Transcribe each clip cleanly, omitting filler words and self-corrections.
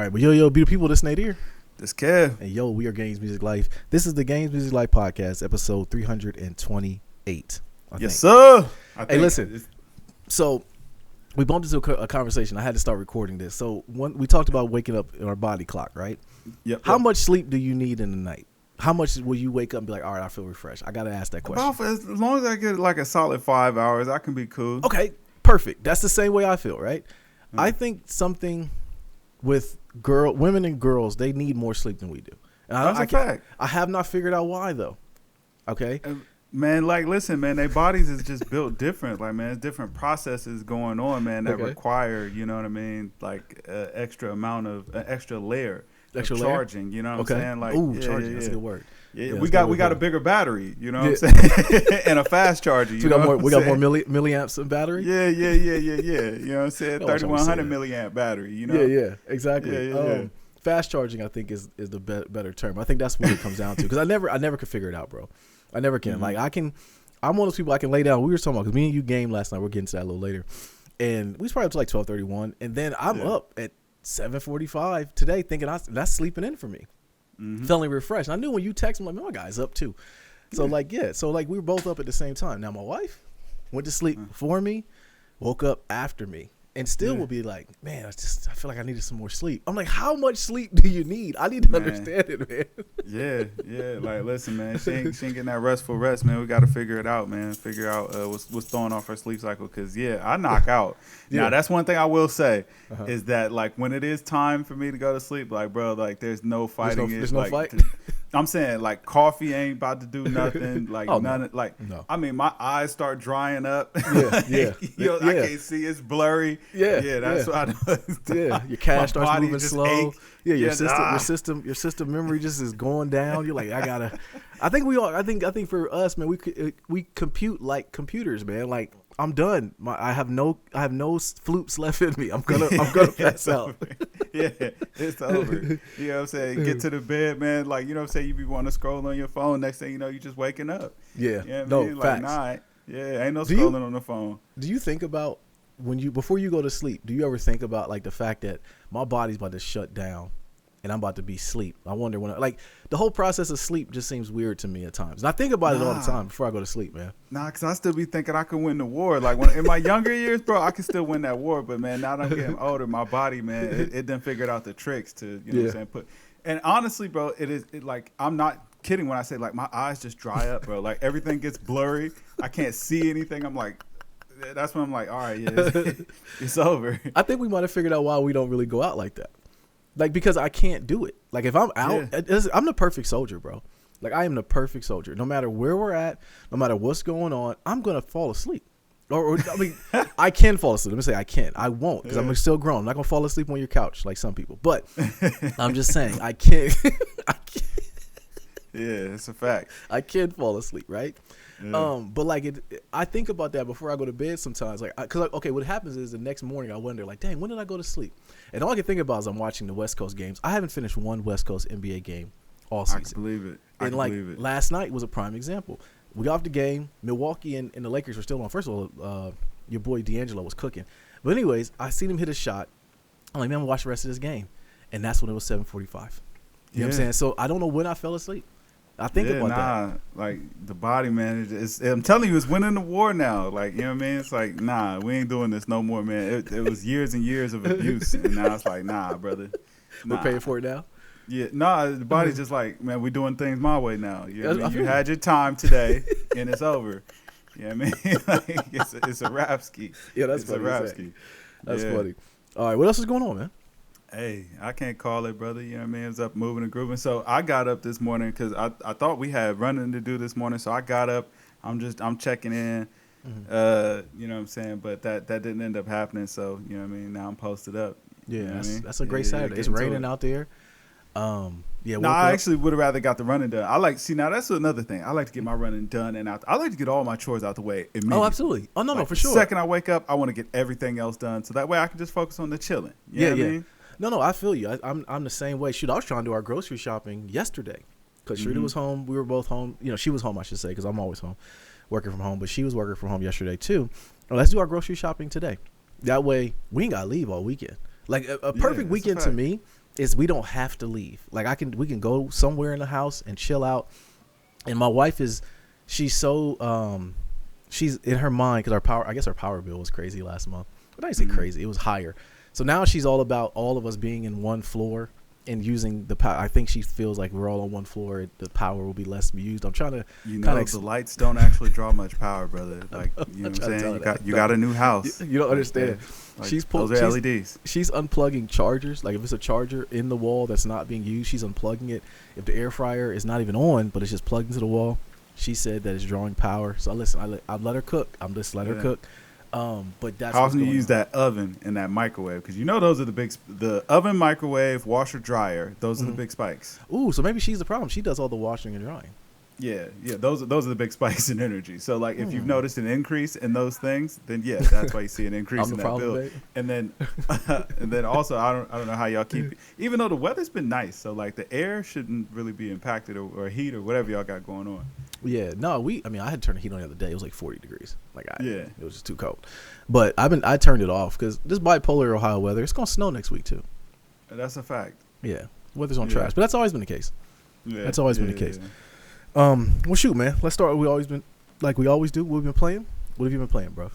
right, but yo, beautiful people, this Nadir. This Kev. And yo, we are Games Music Life. This is the Games Music Life podcast, episode 328. Yes, sir. Hey, listen. So we bumped into a conversation. I had to start recording this. So we talked about waking up in our body clock, right? Yep. How much sleep do you need in the night? How much will you wake up and be like, all right, I feel refreshed? I got to ask that question. As long as I get like a solid 5 hours, I can be cool. Okay, perfect. That's the same way I feel, right? I think something with women and girls, they need more sleep than we do. And That's a fact. I have not figured out why, though. Okay? Man, like, listen, man, their bodies is just built different. Like, man, there's different processes going on, man, that require, you know what I mean, like extra amount of, extra layer. Extra charging, you know what I'm saying? Like, charging, that's a good word. Yeah, we got a bigger battery, you know what I'm saying? And a fast charger. So we got more milliamps in battery? Yeah. You know what I'm saying? 3100 milliamp battery, you know? Yeah, exactly. Yeah. Fast charging, I think, is the better term. I think that's what it comes down to. Because I never could figure it out, bro. I never can. Mm-hmm. Like, I'm one of those people I can lay down. We were talking about, because me and you game last night. We'll get into that a little later. And we was probably up to like 12:31. And then I'm up at 7:45 today thinking that's sleeping in for me. Mm-hmm. Feeling refreshed. I knew when you text me, like, man, my guy's up too. So we were both up at the same time. Now my wife went to sleep before me, woke up after me, and still will be like, man, I feel like I needed some more sleep. I'm like, how much sleep do you need? I need to understand it, man. Yeah. Like, listen, man, she ain't getting that restful rest, man. We got to figure it out, man. Figure out what's throwing off her sleep cycle. Because, I knock out. Now, that's one thing I will say is that, like, when it is time for me to go to sleep, like, bro, like, there's no fighting. There's no fight? I'm saying, like, coffee ain't about to do nothing. Like, no. I mean, my eyes start drying up. Yeah. I can't see. It's blurry. Yeah. That's what I know. Yeah, your cash starts moving slow. Ache. Yeah, your system memory just is going down. You're like, I think for us, man, we compute like computers, man. Like, I'm done. I have no floops left in me. I'm gonna pass out. Yeah, it's over. You know what I'm saying? Get to the bed, man. Like, you know what I'm saying? You be wanting to scroll on your phone. Next thing you know, you just waking up. Yeah. You know what no, I mean? facts. Like, ain't no scrolling on the phone. Do you think about before you go to sleep, do you ever think about like the fact that my body's about to shut down and I'm about to be asleep? I wonder like the whole process of sleep just seems weird to me at times. And I think about it all the time before I go to sleep, man. Nah, because I still be thinking I can win the war. Like, in my younger years, bro, I can still win that war. But, man, now that I'm getting older, my body, man, it done figured out the tricks to, you know what I'm saying? And honestly, bro, like, I'm not kidding when I say, like, my eyes just dry up, bro. Like, everything gets blurry. I can't see anything. I'm like, that's when I'm like, all right, it's over. I think we might have figured out why we don't really go out like that. Like, because I can't do it. Like, if I'm out, I'm the perfect soldier, bro. Like, I am the perfect soldier. No matter where we're at, no matter what's going on, I'm going to fall asleep. Or I mean, I can fall asleep. Let me say I can. I won't, because I'm still grown. I'm not going to fall asleep on your couch like some people. But I'm just saying, I can't. Yeah, it's a fact. I can fall asleep, right? Yeah. But like I think about that before I go to bed sometimes. Like, because what happens is the next morning I wonder, like, dang, when did I go to sleep? And all I can think about is I'm watching the West Coast games. I haven't finished one West Coast NBA game all season. I can believe it. And like last night was a prime example. We got off the game. Milwaukee and the Lakers were still on. First of all, your boy D'Angelo was cooking. But anyways, I seen him hit a shot. I'm like, man, I'm gonna watch the rest of this game. And that's when it was 7:45. You know what I'm saying? So I don't know when I fell asleep. I think about that. Like, the body, man, I'm telling you, it's winning the war now. Like, you know what I mean? It's like, nah, we ain't doing this no more, man. It was years and years of abuse, and now it's like, nah, brother. We're paying for it now? Yeah, the body's just like, man, we're doing things my way now. You know what I mean? You had your time today, and it's over. You know what I mean? Like, it's a rap ski. Yeah, that's funny. It's a rap ski. That's funny. All right, what else is going on, man? Hey, I can't call it, brother. You know what I mean? It's up moving and grooving. So I got up this morning because I thought we had running to do this morning. So I got up. I'm checking in. Mm-hmm. You know what I'm saying? But that didn't end up happening. So, you know what I mean? Now I'm posted up. Yeah, you know that's a great Saturday. It's raining out there. I actually would have rather got the running done. Now that's another thing. I like to get my running done and out. I like to get all my chores out the way immediately. Oh, absolutely. Oh, no, for sure. The second I wake up, I want to get everything else done. So that way I can just focus on the chilling. You know what I mean? No, I feel you. I'm the same way. Shoot, I was trying to do our grocery shopping yesterday because Shrita was home. We were both home. You know, she was home, I should say, because I'm always home working from home. But she was working from home yesterday, too. Well, let's do our grocery shopping today. That way, we ain't got to leave all weekend. Like, a perfect weekend to me is we don't have to leave. Like we can go somewhere in the house and chill out. And my wife she's so she's in her mind, because our power bill was crazy last month. But I didn't say crazy, it was higher. So now she's all about all of us being in one floor and using the power. I think she feels like we're all on one floor. The power will be less used. I'm trying to, the lights don't actually draw much power, brother. Like, you know what I'm saying? You got a new house. You don't understand. Like, those are LEDs. She's unplugging chargers. Like if it's a charger in the wall that's not being used, she's unplugging it. If the air fryer is not even on, but it's just plugged into the wall, she said that it's drawing power. So I let her cook. I'm just let her cook. But that's how often you use that oven and that microwave, because those are the oven, microwave, washer, dryer. Those are the big spikes. Ooh, so maybe she's the problem. She does all the washing and drying. Yeah. Those are the big spikes in energy. So like if you've noticed an increase in those things, then that's why you see an increase in that bill. And then also I don't know how y'all keep it. Even though the weather's been nice, so like the air shouldn't really be impacted or heat or whatever y'all got going on. Yeah, no, I had to turn the heat on the other day. It was like 40 degrees. It was just too cold. But I turned it off because this bipolar Ohio weather, it's gonna snow next week too. That's a fact. Yeah, weather's on trash, but that's always been the case. Yeah, that's always been the case. Well, shoot, man. Let's start. We always been like we always do. What we've been playing. What have you been playing, bro?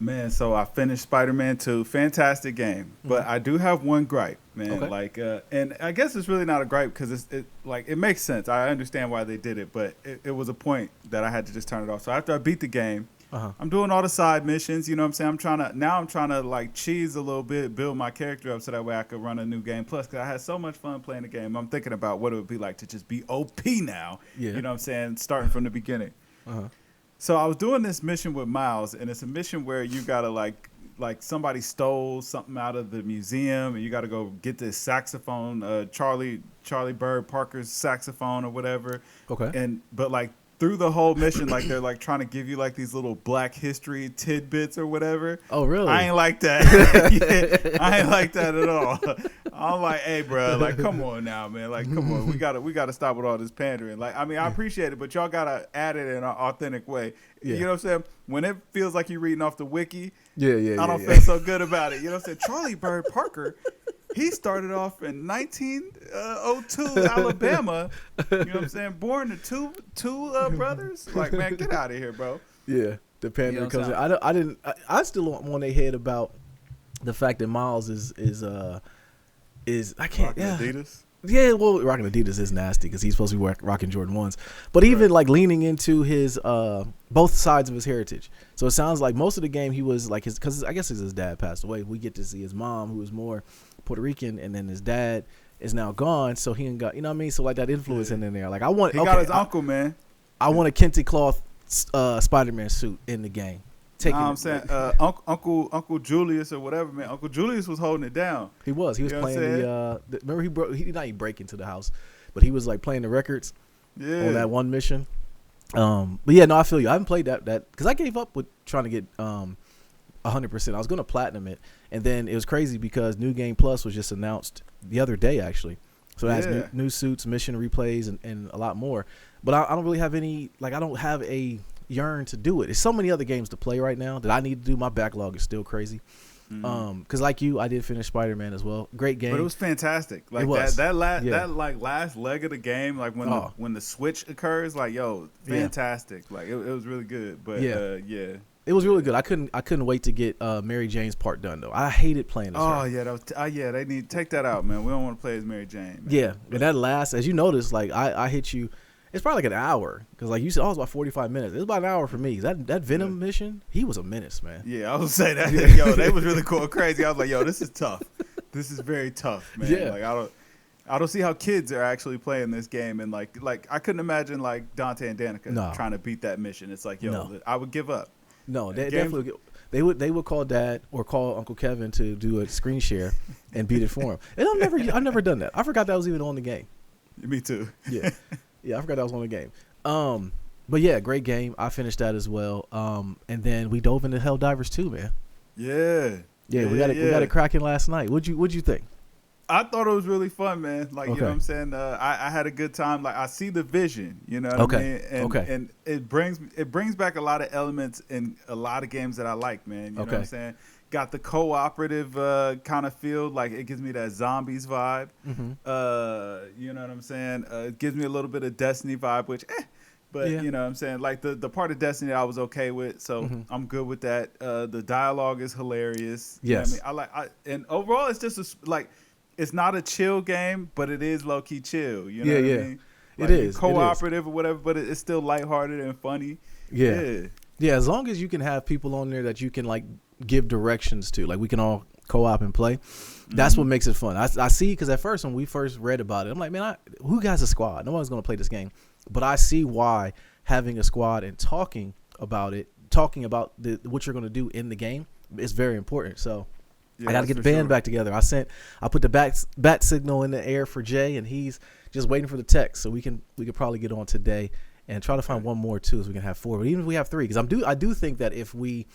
Man, so I finished Spiderman 2. Fantastic game, but I do have one gripe, man. Okay. Like, and I guess it's really not a gripe because it makes sense. I understand why they did it, but it was a point that I had to just turn it off. So after I beat the game, I'm doing all the side missions. You know what I'm saying? I'm trying to like cheese a little bit, build my character up so that way I could run a new game. Plus, because I had so much fun playing the game, I'm thinking about what it would be like to just be OP now. Yeah. You know what I'm saying? Starting from the beginning. So I was doing this mission with Miles, and it's a mission where you gotta like somebody stole something out of the museum, and you gotta go get this saxophone, Charlie Bird Parker's saxophone or whatever. Okay. But like through the whole mission, like they're like trying to give you like these little Black history tidbits or whatever. Oh, really? I ain't like that. I ain't like that at all. I'm like, hey, bro, like, come on now, man. Like, come on, we gotta stop with all this pandering. Like, I mean, I appreciate it, but y'all gotta add it in an authentic way. Yeah. You know what I'm saying? When it feels like you're reading off the wiki, I don't feel so good about it. You know what I'm saying? Charlie Bird Parker. He started off in 1902, Alabama. You know what I'm saying? Born to two brothers. Like, man, get out of here, bro. Yeah, the pandering comes in. I still on their head about the fact that Miles is I can't. Rocking Adidas. Yeah, well, rocking Adidas is nasty because he's supposed to be rocking Jordan 1s. But even like leaning into his both sides of his heritage. So it sounds like most of the game he was like because I guess his dad passed away. We get to see his mom, who was more Puerto Rican, and then his dad is now gone. So he ain't got, you know what I mean? So like that influence in there. Like he got his uncle, man. I want a kente cloth Spider-Man suit in the game. I'm saying Uncle Julius or whatever, man. Uncle Julius was holding it down. He was playing remember he did not even break into the house, but he was like playing the records on that one mission. But yeah, no, I feel you. I haven't played that because I gave up with trying to get 100%. I was gonna platinum it, and then it was crazy because New Game Plus was just announced the other day actually. So it has new suits, mission replays, and a lot more. But I don't really have any, like, I don't have a yearn to do it. There's so many other games to play right now that I need to do. My backlog is still crazy. Because like you, I did finish Spider-Man as well. Great game. But it was fantastic. Like it was. that last leg of the game, like when the switch occurs, like, yo, fantastic. Like it was really good. But it was really good. I couldn't wait to get Mary Jane's part done though. I hated playing as her. Yeah, that was they need to take that out, man. We don't want to play as Mary Jane, man. Yeah, and that last, as you noticed, like I hit you. It's probably like an hour because, like you said, it was about 45 minutes. It was about an hour for me. That Venom mission, he was a menace, man. Yeah, I was saying that. Yo, they was really cool, crazy. I was like, yo, this is tough. This is very tough, man. Yeah. Like I don't see how kids are actually playing this game, and like I couldn't imagine like Dante and Danica trying to beat that mission. It's like, yo, I would give up. No, they definitely. They would call Dad or call Uncle Kevin to do a screen share and beat it for him. And I've never done that. I forgot that was even on the game. Me too. Yeah. Yeah, I forgot that was on the game. But yeah, great game. I finished that as well. And then we dove into Helldivers 2, man. Yeah. Yeah, we got it cracking last night. What'd you think? I thought it was really fun, man. Like, you know what I'm saying? I had a good time. Like, I see the vision, you know what I mean? And it brings back a lot of elements in a lot of games that I like, man. You know what I'm saying? got the cooperative kind of feel. Like it gives me that zombies vibe. You know what I'm saying? It gives me a little bit of Destiny vibe, which but you know what I'm saying? Like the part of Destiny I was okay with, so I'm good with that. The dialogue is hilarious. Yes. You know what I mean? And overall it's just like it's not a chill game, but it is low key chill. You know what I mean? Like It is cooperative or whatever, but it's still lighthearted and funny. Yeah, as long as you can have people on there that you can like give directions to, like we can all co-op and play. That's what makes it fun. I see, because at first when we first read about it, I'm like, man, who has a squad? No one's gonna play this game. But I see why having a squad and talking about what you're gonna do in the game is very important. So I got to get the band back together. I put the bat signal in the air for Jay, and he's just waiting for the text. So we could probably get on today and try to find one more too, so we can have 4. But even if we have 3, because I do think that if we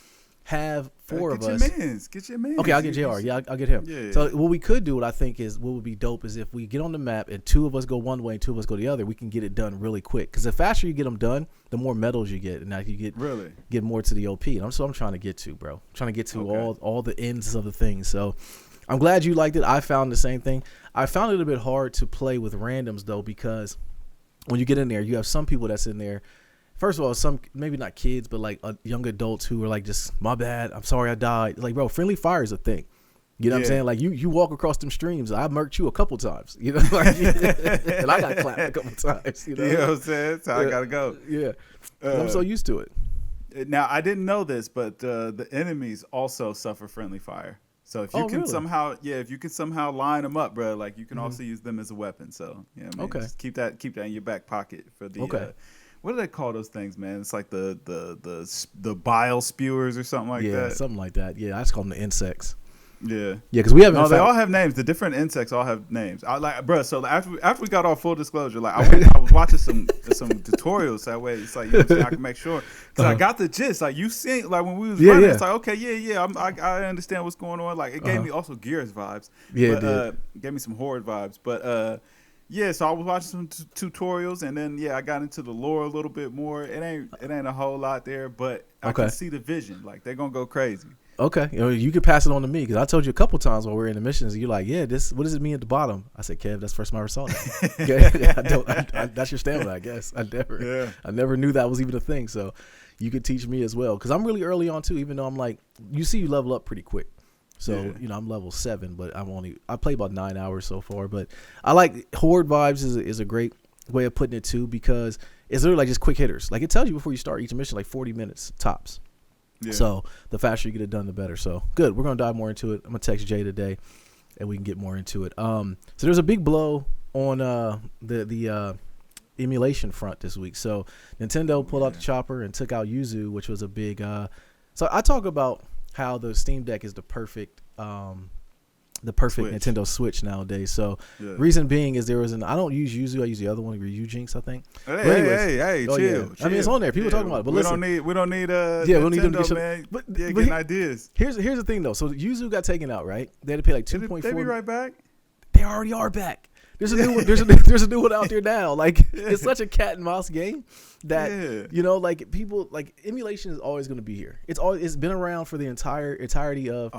have 4 of us, get your man. Okay, I'll get JR. Yeah, I'll get him. Yeah. So what we could do, what I think is what would be dope, is if we get on the map and 2 of us go one way and 2 of us go the other, we can get it done really quick. Because the faster you get them done, the more medals you get, and now you get more to the OP. And that's what I'm trying to get to, bro. I'm trying to get to all the ends of the things. So I'm glad you liked it. I found the same thing. I found it a bit hard to play with randoms though, because when you get in there, you have some people that's in there. First of all, some maybe not kids, but like young adults who are like, just my bad, I'm sorry I died. Like, bro, friendly fire is a thing. You know what I'm saying? Like you walk across them streams. I murked you a couple times. You know, like, and I got clapped a couple times. You know what I'm saying? That's how I gotta go. Yeah, I'm so used to it. Now I didn't know this, but the enemies also suffer friendly fire. So if you can somehow line them up, bro, like you can also use them as a weapon. So yeah, just keep that in your back pocket for the. What do they call those things, man? It's like the bile spewers or something like that. Yeah, something like that. Yeah, I just call them the insects. Yeah, because we haven't. No, they all have names. The different insects all have names. I like, bro. So after we got all full disclosure, like I was watching some tutorials that way. It's like, you know what I'm saying, I can make sure, because I got the gist. Like you seen, like when we was running, it's like, okay, I understand what's going on. Like it gave me also Gears vibes. Yeah, but, it gave me some Horde vibes. But so I was watching some tutorials, and then I got into the lore a little bit more. It ain't a whole lot there, but I can see the vision. Like they're gonna go crazy. Okay, you can pass it on to me, because I told you a couple times when we were in the missions, you're like, what does it mean at the bottom? I said, Kev, that's the first time I ever saw that. Okay? That's your stamina, I guess. I never knew that was even a thing. So you could teach me as well, because I'm really early on too. Even though I'm like, you level up pretty quick. So I'm level 7, but I play about 9 hours so far. But I like Horde vibes is a great way of putting it too, because it's literally like just quick hitters. Like it tells you before you start each mission, like 40 minutes tops. Yeah. So the faster you get it done, the better. So good. We're gonna dive more into it. I'm gonna text Jay today, and we can get more into it. So there's a big blow on the emulation front this week. So Nintendo pulled out the chopper and took out Yuzu, which was a big. So I talk about how the Steam Deck is the perfect Switch. Nintendo Switch nowadays. So reason being is I don't use Yuzu, I use the other one, Jinx, I think. Hey, chill. I mean, it's on there. People talking about it. But listen, we don't need we don't need them to man. But getting ideas. Here's the thing though. So Yuzu got taken out, right? They had to pay like 2.4. They be right back. They already are back. There's a new one. There's a new one out there now. Like it's such a cat and mouse game that like people, like, emulation is always going to be here. It's been around for the entirety of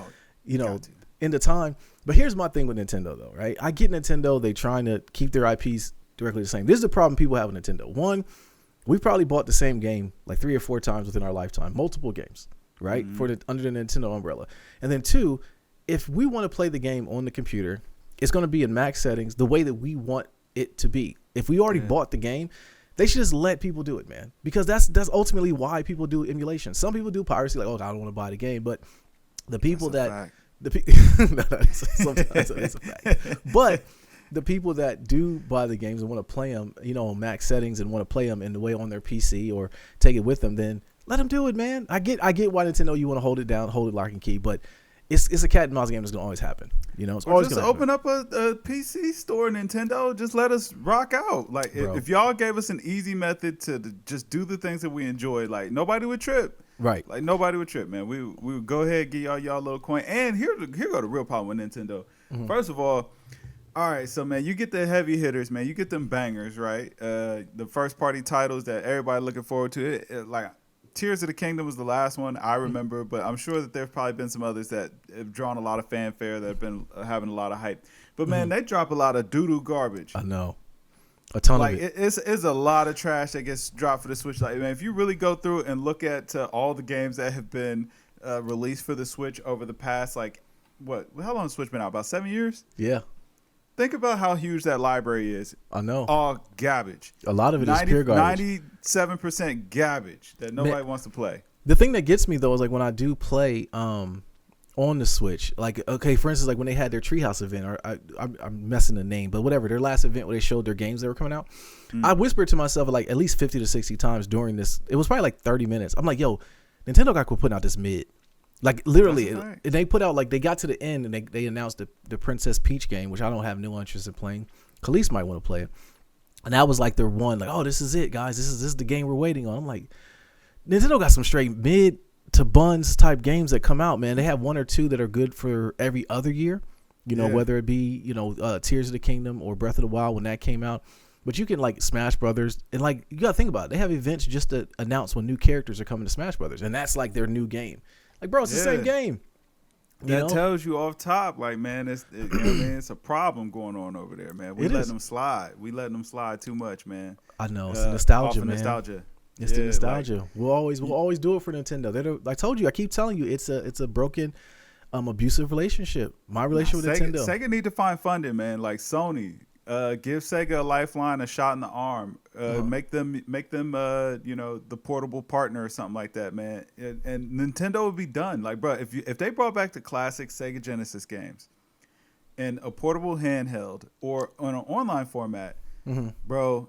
in the time. But here's my thing with Nintendo though, right? I get Nintendo, they trying to keep their IPs directly the same. This is the problem people have with Nintendo. One, we probably bought the same game like 3 or 4 times within our lifetime, multiple games, right? Under the Nintendo umbrella. And then 2, if we want to play the game on the computer, it's going to be in max settings the way that we want it to be. If we already bought the game, they should just let people do it, man. Because that's ultimately why people do emulation. Some people do piracy, like, I don't want to buy the game. But the people sometimes it's a fact. But the people that do buy the games and want to play them, on max settings, and want to play them in the way on their PC or take it with them, then let them do it, man. I get why Nintendo, you want to hold it down, hold it lock and key, but it's a cat and mouse game that's gonna always happen. It's always just gonna open up a PC store, Nintendo. Just let us rock out. Like if y'all gave us an easy method to just do the things that we enjoy, like nobody would trip. Right. Like nobody would trip, man. We would go ahead, give y'all a little coin. And here go the real problem with Nintendo. First of all right, so man, you get the heavy hitters, man. You get them bangers, right? The first party titles that everybody looking forward to. Like Tears of the Kingdom was the last one I remember, but I'm sure that there've probably been some others that have drawn a lot of fanfare, that have been having a lot of hype. But man, they drop a lot of doo-doo garbage. I know. A ton like of it. It's a lot of trash that gets dropped for the Switch. Like, man, if you really go through and look at all the games that have been released for the Switch over the past, like, how long has Switch been out? About 7 years? Yeah. Think about how huge that library is. I know. All garbage. A lot of it is pure garbage. 97% garbage that nobody wants to play. The thing that gets me, though, is like when I do play on the Switch, like, okay, for instance, like when they had their Treehouse event, or I'm messing the name, but whatever, their last event where they showed their games that were coming out, I whispered to myself like at least 50 to 60 times during this. It was probably like 30 minutes. I'm like, yo, Nintendo got quit putting out this mid. Like literally, and they put out, like, they got to the end and they announced the Princess Peach game, which I don't have no interest in playing. Khalees might want to play it, and that was like their one, like, oh, this is it, guys. This is the game we're waiting on. I'm like, Nintendo got some straight mid to buns type games that come out, man. They have one or two that are good for every other year, whether it be Tears of the Kingdom or Breath of the Wild when that came out. But you can, like, Smash Brothers, and like you gotta think about it. They have events just to announce when new characters are coming to Smash Brothers, and that's like their new game. Like, bro, it's the same game. That tells you off top, like, man, it's a problem going on over there, man. We letting them slide. We letting them slide too much, man. I know, it's nostalgia, man. Nostalgia. It's the nostalgia. Like, we'll always do it for Nintendo. I told you, I keep telling you, it's a broken, abusive relationship. My relationship with Nintendo. Sega need to find funding, man. Like Sony, give Sega a lifeline, a shot in the arm. Make them, the portable partner or something like that, man. And Nintendo would be done. Like, bro, if they brought back the classic Sega Genesis games in a portable handheld or on an online format, bro,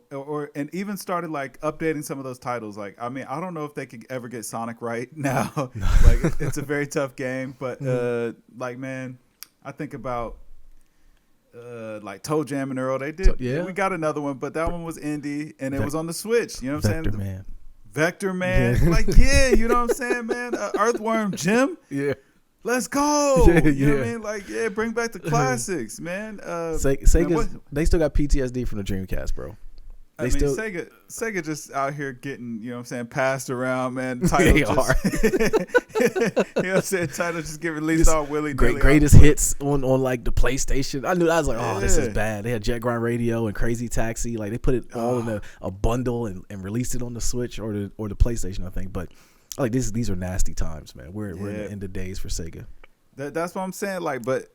and even started, like, updating some of those titles. Like, I mean, I don't know if they could ever get Sonic right now. Like, it's a very tough game, but like, man, I think about like Toe Jam and Earl. They did. We got another one, but that one was indie, and it was on the Switch. You know what I'm saying? Vector Man. Yeah. Like, you know what I'm saying, man? Earthworm Jim. Yeah. Let's go. You know what I mean? Like, bring back the classics, man. Sega, they still got PTSD from the Dreamcast, bro. Sega just out here getting, you know what I'm saying, passed around, man. Titles you know what I'm saying? Titles just get released all willy-nilly. Greatest hits on like the PlayStation. I was like, oh, this is bad. They had Jet Grind Radio and Crazy Taxi. Like, they put it all in a bundle and released it on the Switch or the PlayStation, I think. But like, these are nasty times, man. We're in the end of days for Sega. That's what I'm saying. Like, but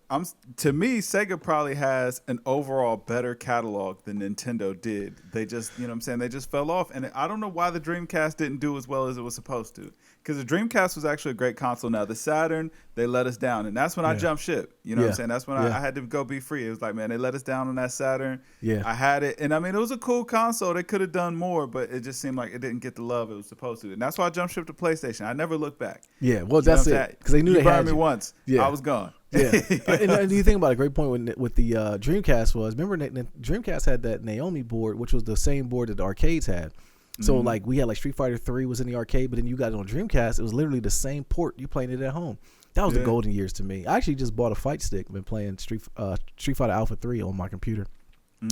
to me, Sega probably has an overall better catalog than Nintendo did. They just, you know what I'm saying, they just fell off. And I don't know why the Dreamcast didn't do as well as it was supposed to. Because the Dreamcast was actually a great console. Now, the Saturn, they let us down. And that's when I jumped ship. You know what I'm saying? That's when I had to go be free. It was like, man, they let us down on that Saturn. Yeah. I had it. And I mean, it was a cool console. They could have done more, but it just seemed like it didn't get the love it was supposed to. And that's why I jumped ship to PlayStation. I never looked back. Yeah, well, that's it. Because they knew they had me once. Yeah. I was gone. Yeah. And you think about a great point with the Dreamcast was, remember Dreamcast had that Naomi board, which was the same board that the arcades had. So like, we had like Street Fighter 3 was in the arcade, but then you got it on Dreamcast. It was literally the same port. You playing it at home. That was the golden years to me. I actually just bought a fight stick. I've been playing Street Fighter Alpha 3 on my computer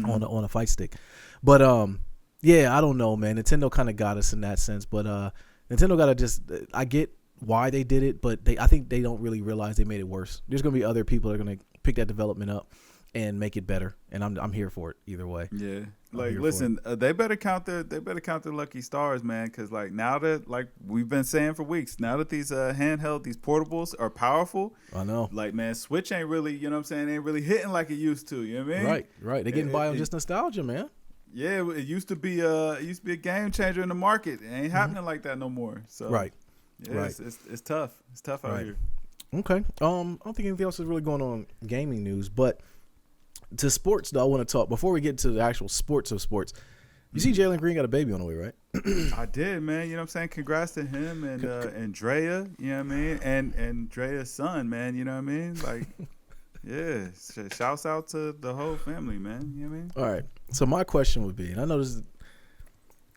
on a fight stick. But I don't know, man. Nintendo kind of got us in that sense, but Nintendo got to just, I get why they did it, but I think they don't really realize they made it worse. There's gonna be other people that are gonna pick that development up and make it better, and I'm here for it either way. Yeah, like, listen, they better count their lucky stars, man, because like, now that, like we've been saying for weeks, now that these handheld, these portables are powerful, I know, like, man, Switch ain't really, you know what I'm saying, ain't really hitting like it used to. You know what I mean? Right. They getting by on just nostalgia, man. Yeah, it used to be a game changer in the market. It ain't happening like that no more. So yeah, it's tough. It's tough out here. Okay. I don't think anything else is really going on gaming news, but to sports though, I want to talk before we get to the actual sports of sports. You see, Jalen Green got a baby on the way, right? I did, man. You know what I'm saying? Congrats to him and Drea. You know what I mean? And Drea's son, man. You know what I mean? Like, yeah. Shouts out to the whole family, man. You know what I mean? All right. So my question would be, and I know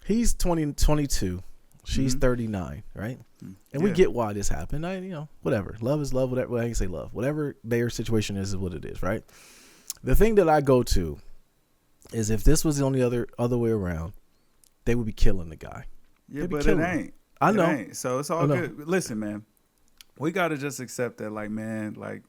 he's 22. She's 39, right? And we get why this happened. Whatever. Love is love. Whatever. Well, I can say love. Whatever their situation is what it is, right? The thing that I go to is, if this was the only other way around, they would be killing the guy. Yeah, but it ain't. I know. It ain't. So it's all good. Listen, man, we gotta just accept that, like, man, like,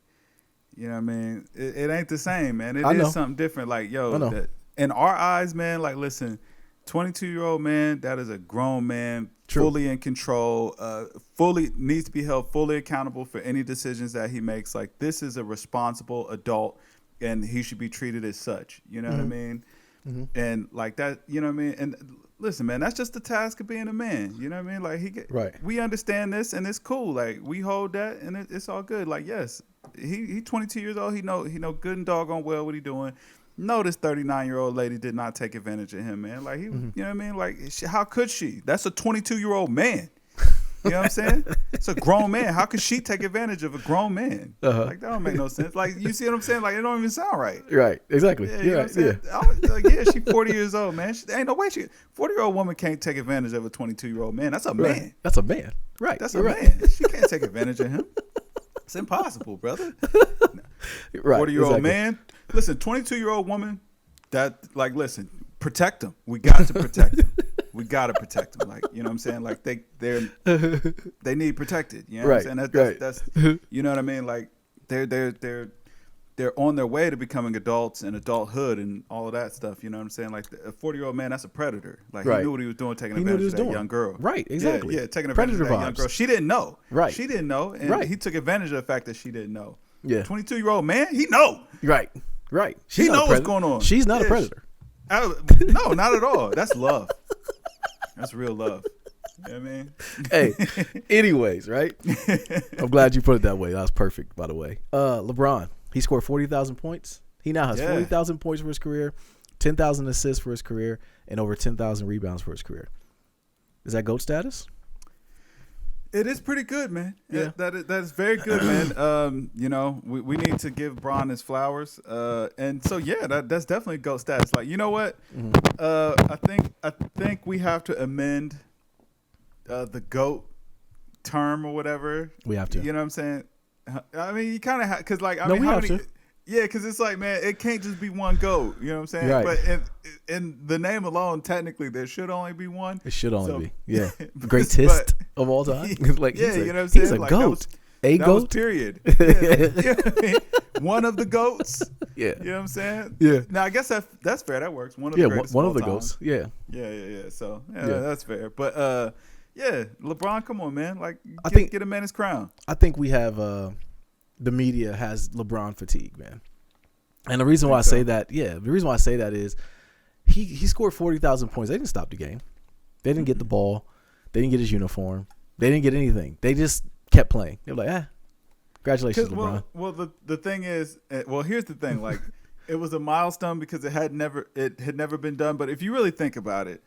you know what I mean? It ain't the same, man. It is something different. Like, yo, in our eyes, man, like, listen, 22-year-old man, that is a grown man, fully in control, fully needs to be held fully accountable for any decisions that he makes. Like, this is a responsible adult, and he should be treated as such. You know what I mean? Mm-hmm. And like that, you know what I mean? And listen, man, that's just the task of being a man. You know what I mean? Like we understand this, and it's cool. Like, we hold that, and it's all good. Like, yes, he 22 years old. He know good and doggone well what he doing. No, this 39-year-old lady did not take advantage of him, man. Like, he, you know what I mean? Like, how could she? That's a 22-year-old man. You know what I'm saying? It's a grown man. How could she take advantage of a grown man? Like, that don't make no sense. Like, you see what I'm saying? Like, it don't even sound right. Right. Exactly. Yeah. You know what I'm saying? Like, yeah, she 40 years old, man. Ain't no way 40-year-old woman can't take advantage of a 22-year-old man. That's a man. That's a man. Right. That's a man. She can't take advantage of him. It's impossible, brother. Right. 40-year-old man. Listen, 22-year-old woman, listen, protect them. We got to protect them. We got to protect them. Like, you know what I'm saying? Like, they need protected. You know what I'm saying? That's you know what I mean? Like, they're on their way to becoming adults and adulthood and all of that stuff. You know what I'm saying? Like, a 40-year-old man, that's a predator. Like, he knew what he was doing, taking advantage of that young girl. Right, exactly. Yeah, taking advantage of that young girl. She didn't know. Right. She didn't know. And he took advantage of the fact that she didn't know. Yeah. 22-year-old man, he know. Right. She know what's going on. She's not a predator. No, not at all. That's love. That's real love. You know what I mean? Hey, anyways, right? I'm glad you put it that way. That was perfect, by the way. LeBron, he scored 40,000 points. He now has 40,000 points for his career, 10,000 assists for his career, and over 10,000 rebounds for his career. Is that GOAT status? It is pretty good, man. Yeah, that is very good, man. You know, we need to give Bron his flowers, and so that's definitely GOAT status. Like, you know what? I think we have to amend the GOAT term or whatever. We have to. You know what I'm saying? I mean, you kind of have, because, like, we have to. Yeah, because it's like, man, it can't just be one GOAT. You know what I'm saying? Right. But in the name alone, technically, there should only be one. It should only be. Yeah. Greatest of all time. Like, yeah, you know what I'm saying? He's a like, GOAT. That was period. Yeah, one of the GOATs. Yeah. You know what I'm saying? Yeah. Now, I guess that's fair. That works. One of the greatest one of of the all time. GOATs. Yeah. Yeah. So, that's fair. But, yeah, LeBron, come on, man. Like, get a man his crown. I think we have the media has LeBron fatigue, man. And the reason why I say that is he scored 40,000 points. They didn't stop the game. They didn't get the ball. They didn't get his uniform. They didn't get anything. They just kept playing. They were like, congratulations, LeBron. Well, the thing is, here's the thing. Like, it was a milestone because it had never been done. But if you really think about it,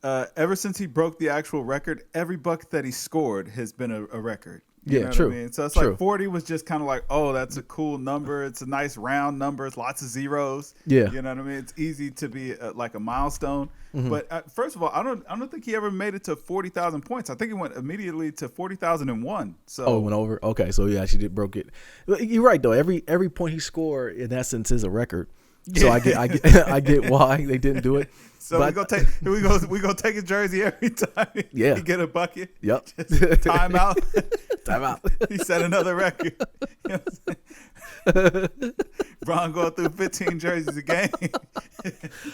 ever since he broke the actual record, every bucket that he scored has been a record. You know true. What I mean? So it's like 40 was just kind of like, oh, that's a cool number. It's a nice round number. It's lots of zeros. Yeah. You know what I mean? It's easy to be like a milestone. Mm-hmm. But first of all, I don't think he ever made it to 40,000 points. I think he went immediately to 40,001. So it went over. Okay, so he actually broke it. You're right though. Every point he scored in essence is a record. So I get why they didn't do it. So we go take his jersey every time he get a bucket. Yep. Just time out. Time out. He set another record. You know what I'm saying? Bron going through 15 jerseys a game.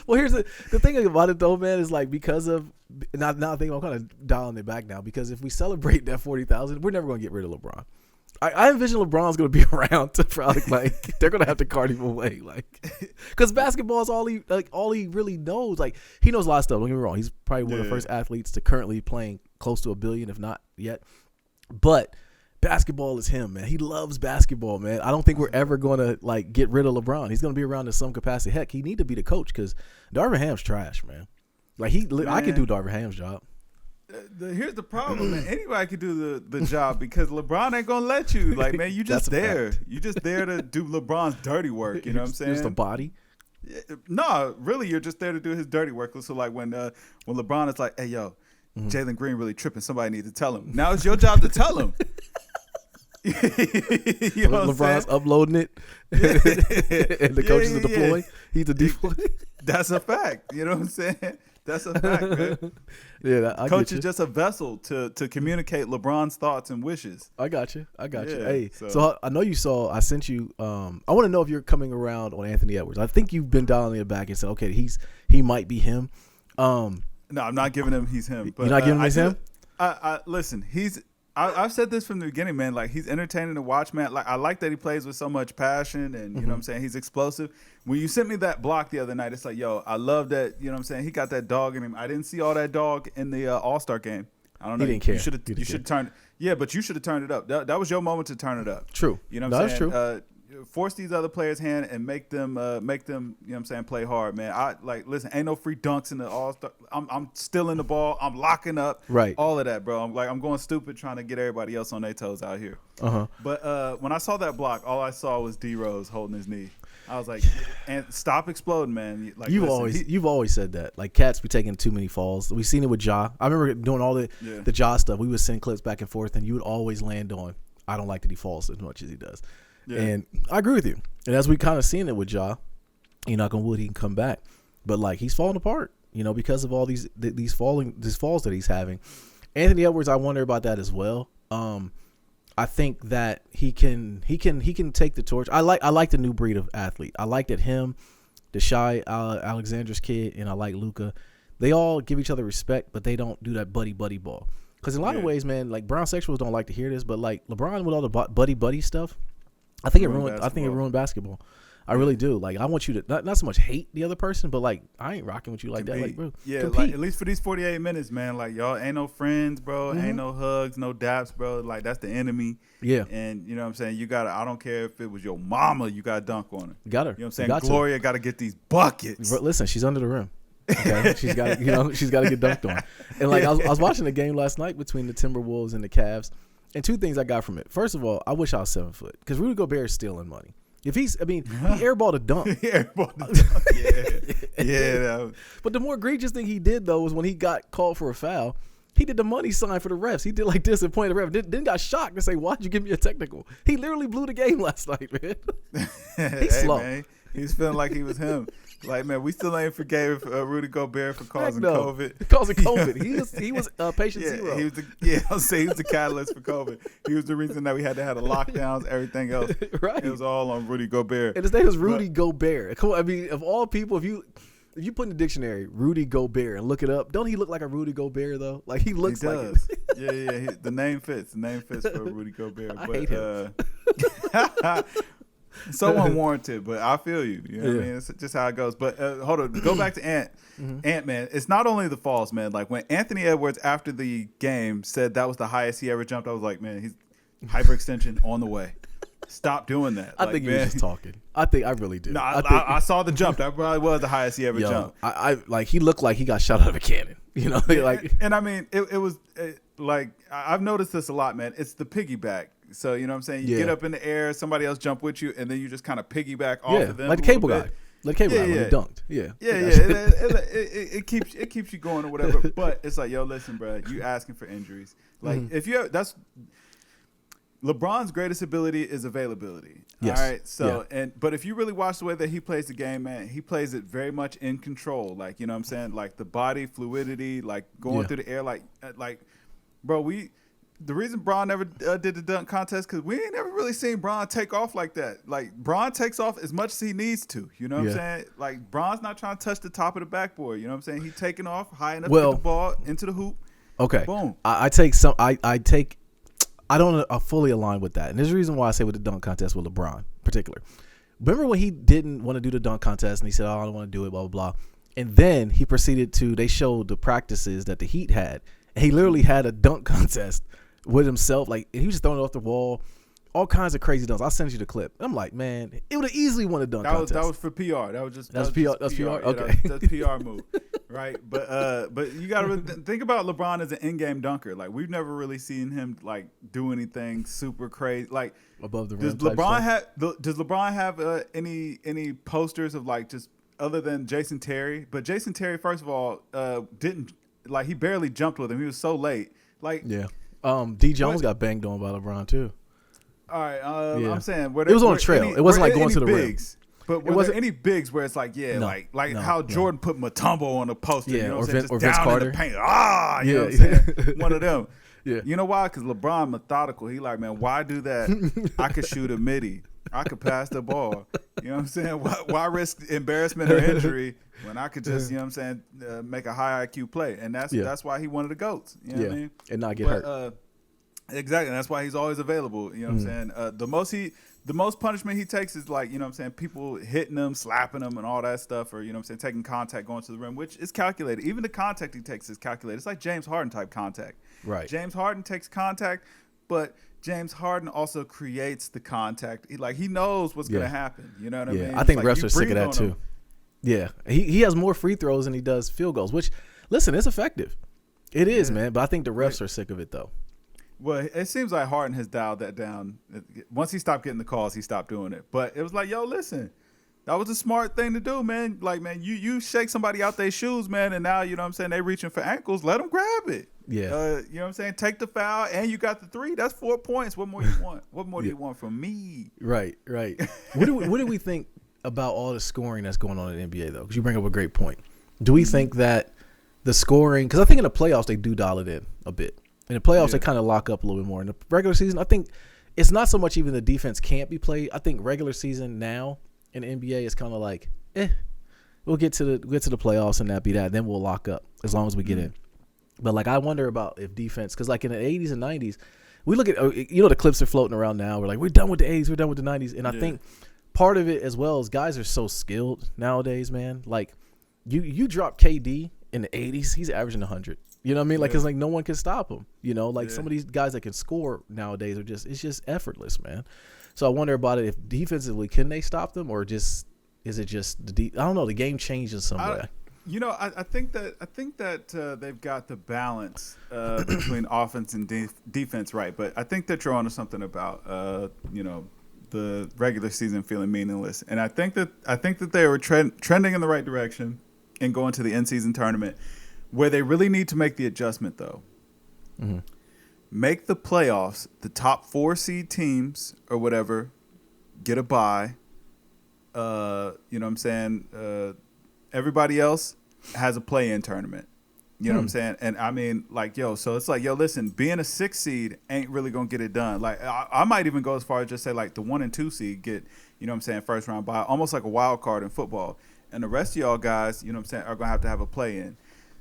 Well, here's the thing about it though, man, is like because of now I think I'm kind of dialing it back now because if we celebrate that 40,000, we're never going to get rid of LeBron. I envision LeBron's going to be around to probably like they're going to have to cart him away, like because basketball is all he really knows. Like he knows a lot of stuff. Don't get me wrong. He's probably one of the first athletes to currently playing close to $1 billion, if not yet. But basketball is him, man. He loves basketball, man. I don't think we're ever going to like get rid of LeBron. He's going to be around in some capacity. Heck, he need to be the coach because Darvin Ham's trash, man. Like I can do Darvin Ham's job. Here's the problem, man. Anybody can do the job because LeBron ain't gonna let you. Like, man, you just there. You just there to do LeBron's dirty work. You know what I'm saying? Just a body. No, really, you're just there to do his dirty work. So, like, when LeBron is like, "Hey, yo, Jalen Green really tripping. Somebody needs to tell him." Now it's your job to tell him. You know LeBron's uploading it, and the coach is deploying. He's the deploy. That's a fact. You know what I'm saying? That's a fact, man. Yeah, I Coach get you. is just a vessel to communicate LeBron's thoughts and wishes. I got you. Yeah. Hey, So so I know you saw. I sent you. I want to know if you're coming around on Anthony Edwards. I think you've been dialing it back and said, okay, he might be him. No, I'm not giving him. He's him. But, you're not giving him him. I listen. I've said this from the beginning, man. Like, he's entertaining to watch, man. Like, I like that he plays with so much passion, and you know what I'm saying. He's explosive. When you sent me that block the other night, it's like, yo, I love that. You know what I'm saying. He got that dog in him. I didn't see all that dog in the All-Star game. I don't know. He didn't care. You should have turned. Yeah, but you should have turned it up. That was your moment to turn it up. True. You know what I'm saying? That's true. Force these other players' hand and make them, you know what I'm saying, play hard, man. Listen, ain't no free dunks in the All-Star. I'm stealing the ball. I'm locking up. Right. All of that, bro. I'm going stupid trying to get everybody else on their toes out here. But when I saw that block, all I saw was D Rose holding his knee. I was like, and stop exploding, man. Like, you've always said that. Like, cats be taking too many falls. We've seen it with Ja. I remember doing all the Ja stuff. We would send clips back and forth, and you would always land on, I don't like that he falls as much as he does. Yeah. And I agree with you. And as we kind of seen it with Ja, knock on wood, he can come back. But like, he's falling apart, because of all these falls that he's having. Anthony Edwards, I wonder about that as well. I think that he can take the torch. I like the new breed of athlete. I like that him, the Shai Alexander's kid, and I like Luka. They all give each other respect, but they don't do that buddy ball. Because in a lot of ways, man, like, brown sexuals don't like to hear this, but like LeBron with all the buddy stuff, I think it ruined basketball. I really do. Like, I want you to not so much hate the other person, but like, I ain't rocking with you like that. Like, bro, like, at least for these 48 minutes, man. Like, y'all ain't no friends, bro. Ain't no hugs, no daps, bro. Like, that's the enemy. Yeah. And you know what I'm saying? You gotta. I don't care if it was your mama, you gotta dunk on her. Got her. You know what I'm saying? Gloria got to get these buckets. Bro, listen, she's under the rim. Okay, she's got to get dunked on. And like, I was watching the game last night between the Timberwolves and the Cavs, and two things I got from it. First of all, I wish I was 7 foot, because Rudy Gobert is stealing money. If he airballed a dunk. Yeah. But the more egregious thing he did, though, was when he got called for a foul, he did the money sign for the refs. He did like this and pointed the ref. Then got shocked and say, "Why'd you give me a technical?" He literally blew the game last night, man. He's slow. Man, he's feeling like he was him. Like, man, we still ain't forgave Rudy Gobert for causing COVID. Causing COVID. He was patient zero. He was he was the catalyst for COVID. He was the reason that we had to have the lockdowns, everything else. Right. It was all on Rudy Gobert. And his name was Rudy Gobert. I mean, of all people, if you put in the dictionary Rudy Gobert and look it up, don't he look like a Rudy Gobert though? Like, he looks like it. Yeah. The name fits. The name fits for Rudy Gobert. I hate him. So unwarranted, but I feel you. You know what I mean? It's just how it goes. But hold on, go back to Ant. Ant, man, it's not only the falls, man. Like, when Anthony Edwards after the game said that was the highest he ever jumped, I was like, man, he's hyperextension on the way. Stop doing that. I think he was just talking. I really do. No, I saw the jump. That probably was the highest he ever jumped. I like, he looked like he got shot out of a cannon. Like, and I mean, it was like, I've noticed this a lot, man. It's the piggyback. So, you know what I'm saying? You get up in the air, somebody else jump with you, and then you just kind of piggyback off of them. Like the cable guy. Like the cable guy when he dunked. It keeps you going or whatever. But it's like, yo, listen, bro, you asking for injuries. Like, that's LeBron's greatest ability is availability. Yes. All right. So, but if you really watch the way that he plays the game, man, he plays it very much in control. Like, you know what I'm saying? Like, the body fluidity, like going through the air, like, bro, the reason Bron never did the dunk contest, because we ain't never really seen Bron take off like that. Like, Bron takes off as much as he needs to. You know what I'm saying? Like, Bron's not trying to touch the top of the backboard. You know what I'm saying? He taking off high enough to get the ball into the hoop. Okay. Boom. I don't fully align with that. And there's a reason why I say with the dunk contest with LeBron in particular. Remember when he didn't want to do the dunk contest and he said, "Oh, I don't want to do it, blah, blah, blah." And then he proceeded they showed the practices that the Heat had. And he literally had a dunk contest with himself. Like, and he was just throwing it off the wall. All kinds of crazy dunks. I'll send you the clip. I'm like, man, it would have easily won a dunk contest. That was for PR. That's PR. That's PR. Okay. That's PR move, right? But you got to think about LeBron as an in-game dunker. Like, we've never really seen him like do anything super crazy. Like, above the rim. Does LeBron have any posters of, like, just other than Jason Terry? But Jason Terry, first of all, didn't, like, he barely jumped with him. He was so late. Like, D. Jones got banged on by LeBron too. All right, I'm saying it was on a trail. It wasn't like going to the rim. But were there any bigs where it's like, how Jordan put Mutombo on the poster, you know what I'm saying? Just down Carter. In the paint. You know what I'm saying? One of them. Yeah. You know why? Because LeBron methodical. He like, man, why do that? I could shoot a midi. I could pass the ball. You know what I'm saying? Why risk embarrassment or injury when I could just, you know what I'm saying, make a high IQ play? And that's why he wanted the GOATs. You know what I mean? And not get hurt. Exactly. That's why he's always available. You know what I'm saying? The most punishment he takes is like, you know what I'm saying, people hitting him, slapping him and all that stuff, or, you know what I'm saying, taking contact, going to the rim, which is calculated. Even the contact he takes is calculated. It's like James Harden type contact. Right. James Harden takes contact, but James Harden also creates the contact. He knows what's going to happen. You know what I mean? I think refs are sick of that too. Yeah. He has more free throws than he does field goals, which, listen, it's effective. It is, man. But I think the refs are sick of it, though. Well, it seems like Harden has dialed that down. Once he stopped getting the calls, he stopped doing it. But it was like, yo, listen, that was a smart thing to do, man. Like, man, you shake somebody out their shoes, man, and now, you know what I'm saying, they reaching for ankles. Let them grab it. Yeah. You know what I'm saying? Take the foul, and you got the 3. That's 4 points. What more you want? What more do you want from me? Right. What do we think about all the scoring that's going on in the NBA, though? Because you bring up a great point. Do we think that the scoring – because I think in the playoffs they do dial it in a bit. In the playoffs, they kind of lock up a little bit more. In the regular season, I think it's not so much even the defense can't be played. I think regular season now in the NBA is kind of like, we'll get to the playoffs and that be that. Then we'll lock up as long as we get in. But like I wonder about if defense, because like in the 80s and 90s, we look at the clips are floating around now. We're like, we're done with the 80s, we're done with the 90s, and I think part of it as well is guys are so skilled nowadays, man. Like you drop KD in the 80s, he's averaging 100. You know what I mean? Like, it's like no one can stop him. You know, like some of these guys that can score nowadays it's just effortless, man. So I wonder about it. If defensively, can they stop them, or is it just I don't know. The game changed in some way. I think that they've got the balance between offense and defense right. But I think that you're onto something about the regular season feeling meaningless, and I think that they were trending in the right direction and going to the in-season tournament. Where they really need to make the adjustment, though, make the playoffs, the top 4 seed teams or whatever, get a bye. You know what I'm saying? Everybody else has a play-in tournament. You know what I'm saying? And I mean, like, so it's like, listen, being a 6 seed ain't really going to get it done. Like, I might even go as far as just say, like, the 1 and 2 seed get, you know what I'm saying, first round bye, almost like a wild card in football. And the rest of y'all guys, you know what I'm saying, are going to have a play-in.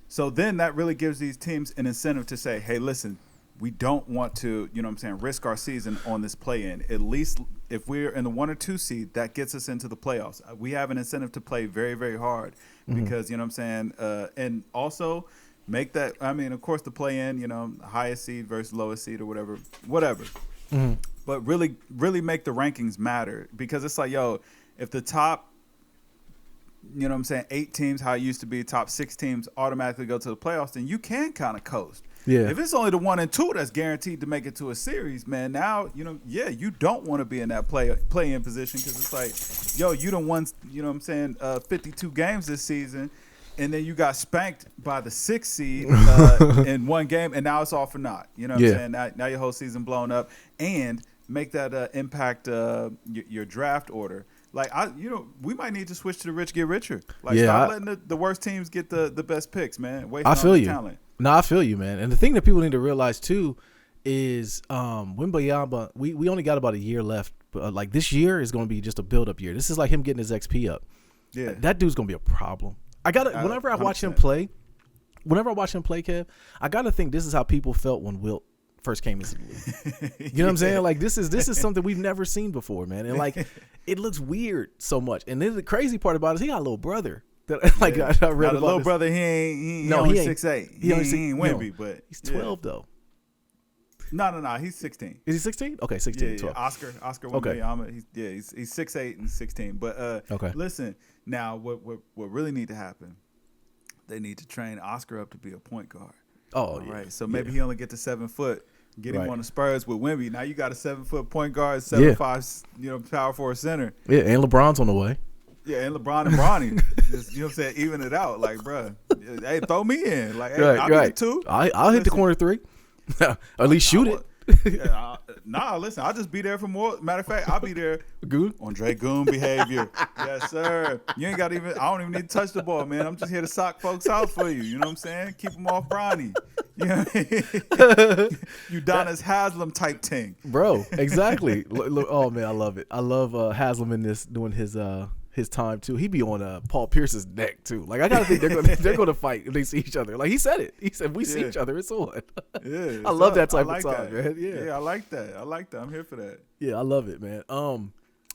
So then that really gives these teams an incentive to say, hey, listen, we don't want to, you know what I'm saying, risk our season on this play-in. At least if we're in the 1 or 2 seed, that gets us into the playoffs. We have an incentive to play very, very hard because, you know what I'm saying, and also make that, I mean, of course, the play-in, you know, highest seed versus lowest seed or whatever. But really, really make the rankings matter because it's like, if the top, you know what I'm saying, 8 teams, how it used to be, top 6 teams automatically go to the playoffs, then you can kind of coast. Yeah. If it's only the 1 and 2 that's guaranteed to make it to a series, man, now, you know, you don't want to be in that play-in position because it's like, you done won, you know what I'm saying, 52 games this season, and then you got spanked by the 6th seed in one game, and now it's all for naught. You know what I'm saying? Now your whole season blown up, and make that impact your draft order. Like, we might need to switch to the rich get richer. Like, stop letting the worst teams get the best picks, man. I feel you. Talent. No, I feel you, man. And the thing that people need to realize, too, is Wembanyama, we only got about a year left. But, like, this year is going to be just a build-up year. This is like him getting his XP up. Yeah. That dude's going to be a problem. Whenever I watch him play, Kev, I got to think this is how people felt when Wilt first came into the league. You know what I'm saying? Like, this is something we've never seen before, man. And like, it looks weird so much. And then the crazy part about it is he got a little brother. That, like, I read about little brother. He ain't 6'8". He ain't Wemby, but he's 12 though. No. He's 16. Is he 16? Okay, 16. Yeah, 12. Oscar Wembanyama. He's 6'8" and 16. But okay. Listen, now what really need to happen? They need to train Oscar up to be a point guard. Oh, yeah. Right. So maybe he only get to 7 foot. Get him on the Spurs with Wemby. Now you got a 7-foot point guard, 7'5", power forward center. Yeah, and LeBron's on the way. Yeah, and LeBron and Bronny. Just, you know what I'm saying? Even it out. Like, bro, hey, throw me in. Like, hey, I'll get 2. I'll hit the corner 3. At least shoot it. Nah, listen, I'll just be there for more. Matter of fact, I'll be there. Goon? Andre Goon behavior. Yes, sir. You ain't got I don't even need to touch the ball, man. I'm just here to sock folks out for you. You know what I'm saying? Keep them off Bronny. You know what I mean? Udonis Haslam type thing. Bro, exactly. Oh, man, I love it. I love Haslam in this, doing his time too. He be on Paul Pierce's neck too. Like I gotta think they're gonna fight if they see each other. Like he said it. He said we see each other. It's on. Yeah, I love that type of time, man. Yeah, I like that. I'm here for that. Yeah, I love it, man.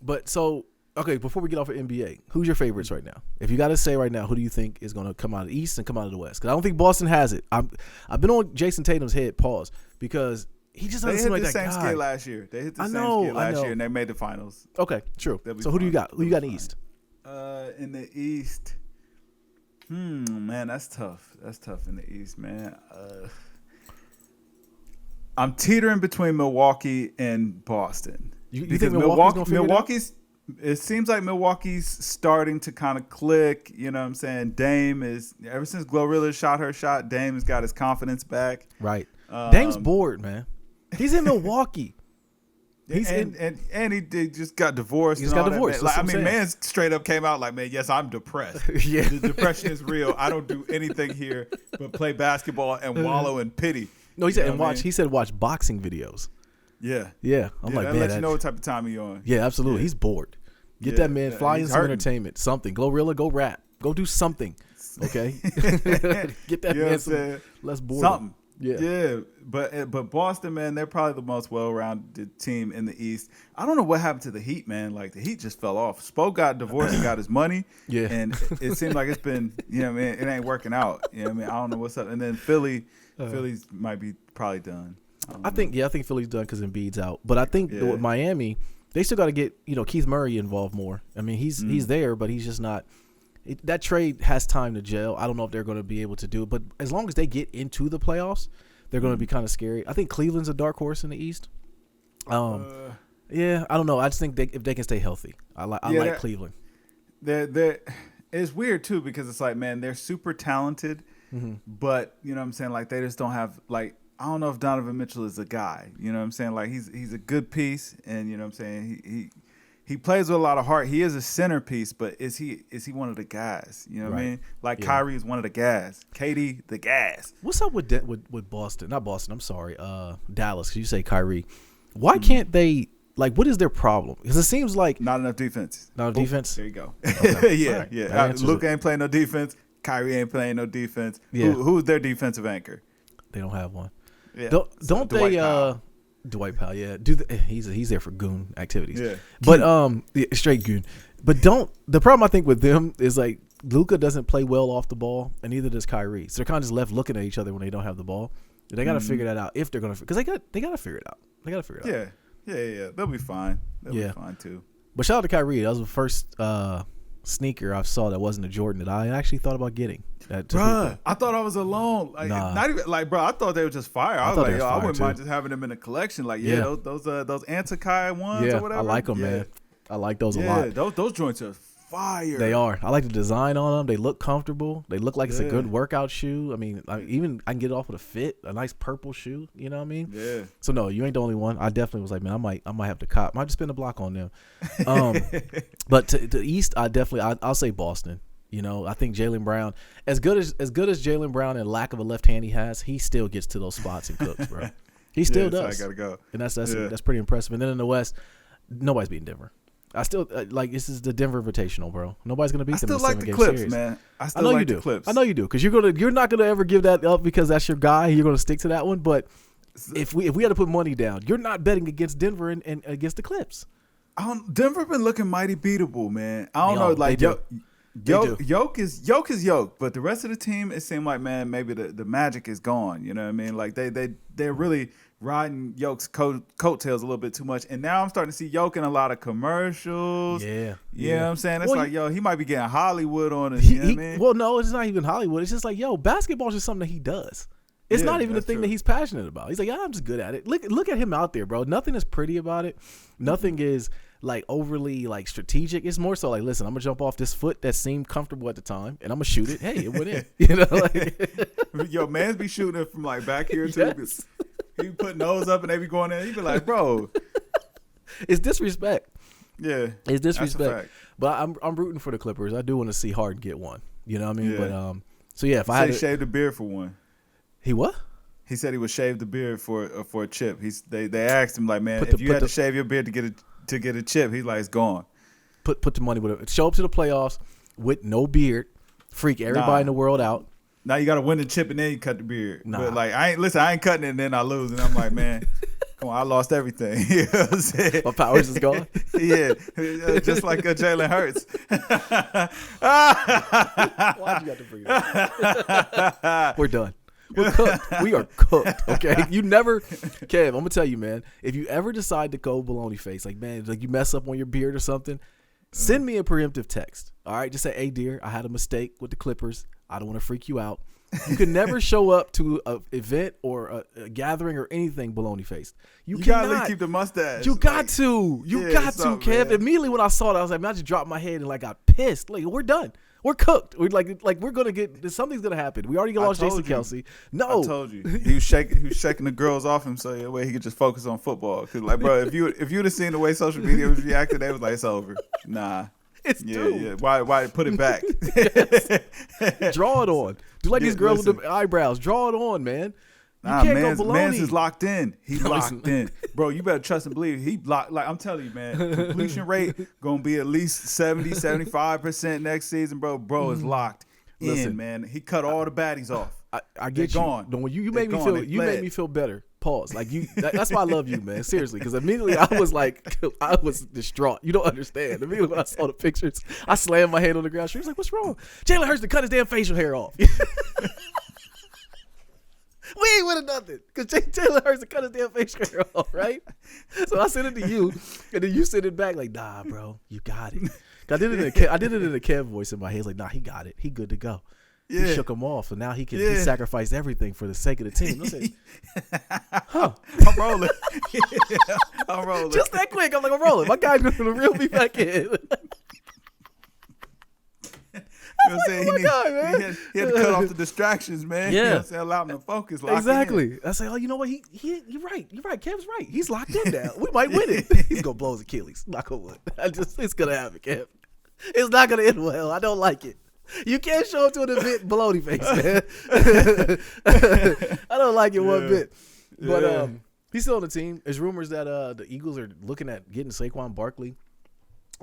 But so okay, before we get off of NBA, who's your favorites right now? If you got to say right now, who do you think is gonna come out of the East and come out of the West? Because I don't think Boston has it. I've been on Jason Tatum's head. Pause, because he just doesn't seem like that guy. They hit the same skid last year. They hit the same skid last year, and they made the finals. Okay, true. So who do you got? Who you got in the East? In the East, man, that's tough. That's tough in the East, man. I'm teetering between Milwaukee and Boston. You think Milwaukee's it seems like Milwaukee's starting to kind of click. You know what I'm saying? Dame is, ever since Glorilla shot her shot, Dame has got his confidence back. Right. Dame's bored, man. He's in Milwaukie. He just got divorced. He just got divorced. Like, man straight up came out like, man, yes, I'm depressed. Yeah. The depression is real. I don't do anything here but play basketball and wallow in pity. No, he said He said watch boxing videos. Yeah. Yeah. I'm like, that man, lets you know what type of time you're on. Yeah, absolutely. Yeah. He's bored. Get that man, fly in some entertainment, something. Glorilla, go rap, go do something. Okay. Get that man some less boredom. Something. Yeah, but Boston, man, they're probably the most well-rounded team in the East. I don't know what happened to the Heat, man. Like, the Heat just fell off. Spo got divorced and got his money. Yeah. And it seems like it's been, you know what I mean, it ain't working out. You know what I mean? I don't know what's up. And then Philly's might be probably done. I think Philly's done because Embiid's out. But I think with Miami, they still got to get, Keith Murray involved more. I mean, he's there, but he's just not. That trade has time to gel. I don't know if they're going to be able to do it, but as long as they get into the playoffs, they're going to be kind of scary. I think Cleveland's a dark horse in the East. Yeah, I don't know. I just think if they can stay healthy, I like Cleveland. It's weird too because it's like, man, they're super talented, but you know what I'm saying, like they just don't have like. I don't know if Donovan Mitchell is a guy. You know what I'm saying? Like he's a good piece, and you know what I'm saying. He plays with a lot of heart. He is a centerpiece, but is he one of the guys? You know what I mean? Like Kyrie is one of the guys. KD, the gas. What's up with Boston? Not Boston. I'm sorry. Dallas. Because you say Kyrie. Why can't they? Like, what is their problem? Because it seems like not enough defense. Not enough defense. There you go. Okay. Yeah. Luka ain't playing no defense. Kyrie ain't playing no defense. Yeah. Who's their defensive anchor? They don't have one. Yeah. Don't they? Dwight Powell, yeah, he's there for goon activities. Yeah, but straight goon. But the problem I think with them is like Luka doesn't play well off the ball, and neither does Kyrie. So they're kind of just left looking at each other when they don't have the ball. They got to figure that out if they're gonna, because they got to figure it out. They got to figure it out. Yeah. They'll be fine. They'll be fine too. But shout out to Kyrie. That was the first sneaker I saw that wasn't a Jordan that I actually thought about getting. Bruh, I thought I was alone. Like, not even like, bro. I thought they were just fire. I was like, yo, I wouldn't mind just having them in a collection. Like, those Antakai ones or whatever. I like them, man. I like those a lot. Those joints are fire. They are. I like the design on them. They look comfortable. They look like it's a good workout shoe. I mean, I can get it off with a fit, a nice purple shoe. You know what I mean? Yeah. So no, you ain't the only one. I definitely was like, man, I might have to cop. Might just spend a block on them. But to the East, I'll say Boston. I think Jaylen Brown, as good as Jaylen Brown and lack of a left hand he has, he still gets to those spots and cooks, bro. He still does. I gotta go, and that's pretty impressive. And then in the West, nobody's beating Denver. I still this is the Denver Invitational, bro. Nobody's gonna beat them. I still like the Clips, series. Man. I know you do. Clips. I know you do, because you're not gonna ever give that up because that's your guy. You're gonna stick to that one. But if we had to put money down, you're not betting against Denver and against the Clips. Denver been looking mighty beatable, man. I don't know, like Yoke is Yoke, but the rest of the team, it seemed like, man, maybe the magic is gone. You know what I mean? Like they're really riding Yoke's coattails a little bit too much, and now I'm starting to see Yoke in a lot of commercials. Yeah, you know what I'm saying? It's like, yo, he might be getting Hollywood on it. You know what I mean? Well, no, it's not even Hollywood. It's just like, yo, basketball is just something that he does. It's not even the thing that he's passionate about. He's like, yeah, I'm just good at it. Look at him out there, bro. Nothing is pretty about it. Nothing is like overly like strategic. It's more so like, listen, I'm gonna jump off this foot that seemed comfortable at the time, and I'm gonna shoot it. Hey, it went in. Like, yo, man's be shooting it from like back here too. Yes. He put nose up and they be going in. He be like, bro, it's disrespect. Yeah, it's disrespect. But I'm rooting for the Clippers. I do want to see Harden get one. You know what I mean? Yeah. But so yeah, if I had shaved the beard for one. He what? He said he would shave the beard for a chip. They asked him like, man, if you had to shave your beard to get a chip, he's like, it's gone. Put the money with it. Show up to the playoffs with no beard, freak everybody in the world out. Now you got to win the chip and then you cut the beard. Nah. But like, I ain't cutting it and then I lose. And I'm like, man, come on, I lost everything. You know what I'm saying? My powers is gone. Yeah, just like Jalen Hurts. Why'd you have to bring that up? We're done. We're cooked. We are cooked. Okay. You never, Kev, I'm gonna tell you, man. If you ever decide to go baloney face, like man, like you mess up on your beard or something, send me a preemptive text. All right, just say, "Hey, dear, I had a mistake with the Clippers. I don't want to freak you out." You can never show up to an event or a gathering or anything baloney faced. You cannot. Gotta keep the mustache. You got to. You got to, Kev. Man. Immediately when I saw that, I was like, man, I just dropped my head and like got pissed. Like, we're done. We're cooked. We're like we're gonna get something's gonna happen. We already lost Jason Kelsey. No, I told you he was shaking the girls off him so that way he could just focus on football. Cause like, bro, if you'd have seen the way social media was reacting, they was like, it's over. Nah, it's due. Yeah. Why put it back? Draw it on. Do like these girls with the eyebrows. Draw it on, man. You nah, can't man's, go baloney. Man's is locked in. He's locked in. Bro, you better trust and believe. He locked. Like, I'm telling you, man, completion rate going to be at least 70, 75% next season, bro. Bro is locked in, man. He cut all the baddies off. I get They're you. gone. No, you made me feel. You made me feel better. Pause. Like you. That's why I love you, man. Seriously, because immediately I was like, I was distraught. You don't understand. Immediately when I saw the pictures, I slammed my head on the ground. She was like, "What's wrong?" Jalen Hurts to cut his damn facial hair off. We ain't winning nothing because Jalen Hurts to cut his damn facial hair off, right? So I sent it to you, and then you sent it back like, "Nah, bro, you got it." I did it in a Kev voice in my head. It's like, "Nah, he got it. He good to go." Yeah. He shook him off, and now he sacrificed everything for the sake of the team. I said, huh? I'm rolling. I'm rolling. Just that quick. I'm like, I'm rolling. My guy's going to reel me back in. You know what I'm saying? He had to cut off the distractions, man. Yeah. You know what I'm saying? Allow him to focus. Exactly. I say, oh, you know what? You're right. You're right. Kev's right. He's locked in now. We might win it. He's going to blow his Achilles. Knock on wood. It's going to happen, Kev. It's not going to end well. I don't like it. You can't show up to an event baloney face, man. I don't like it one bit. But he's still on the team. There's rumors that the Eagles are looking at getting Saquon Barkley.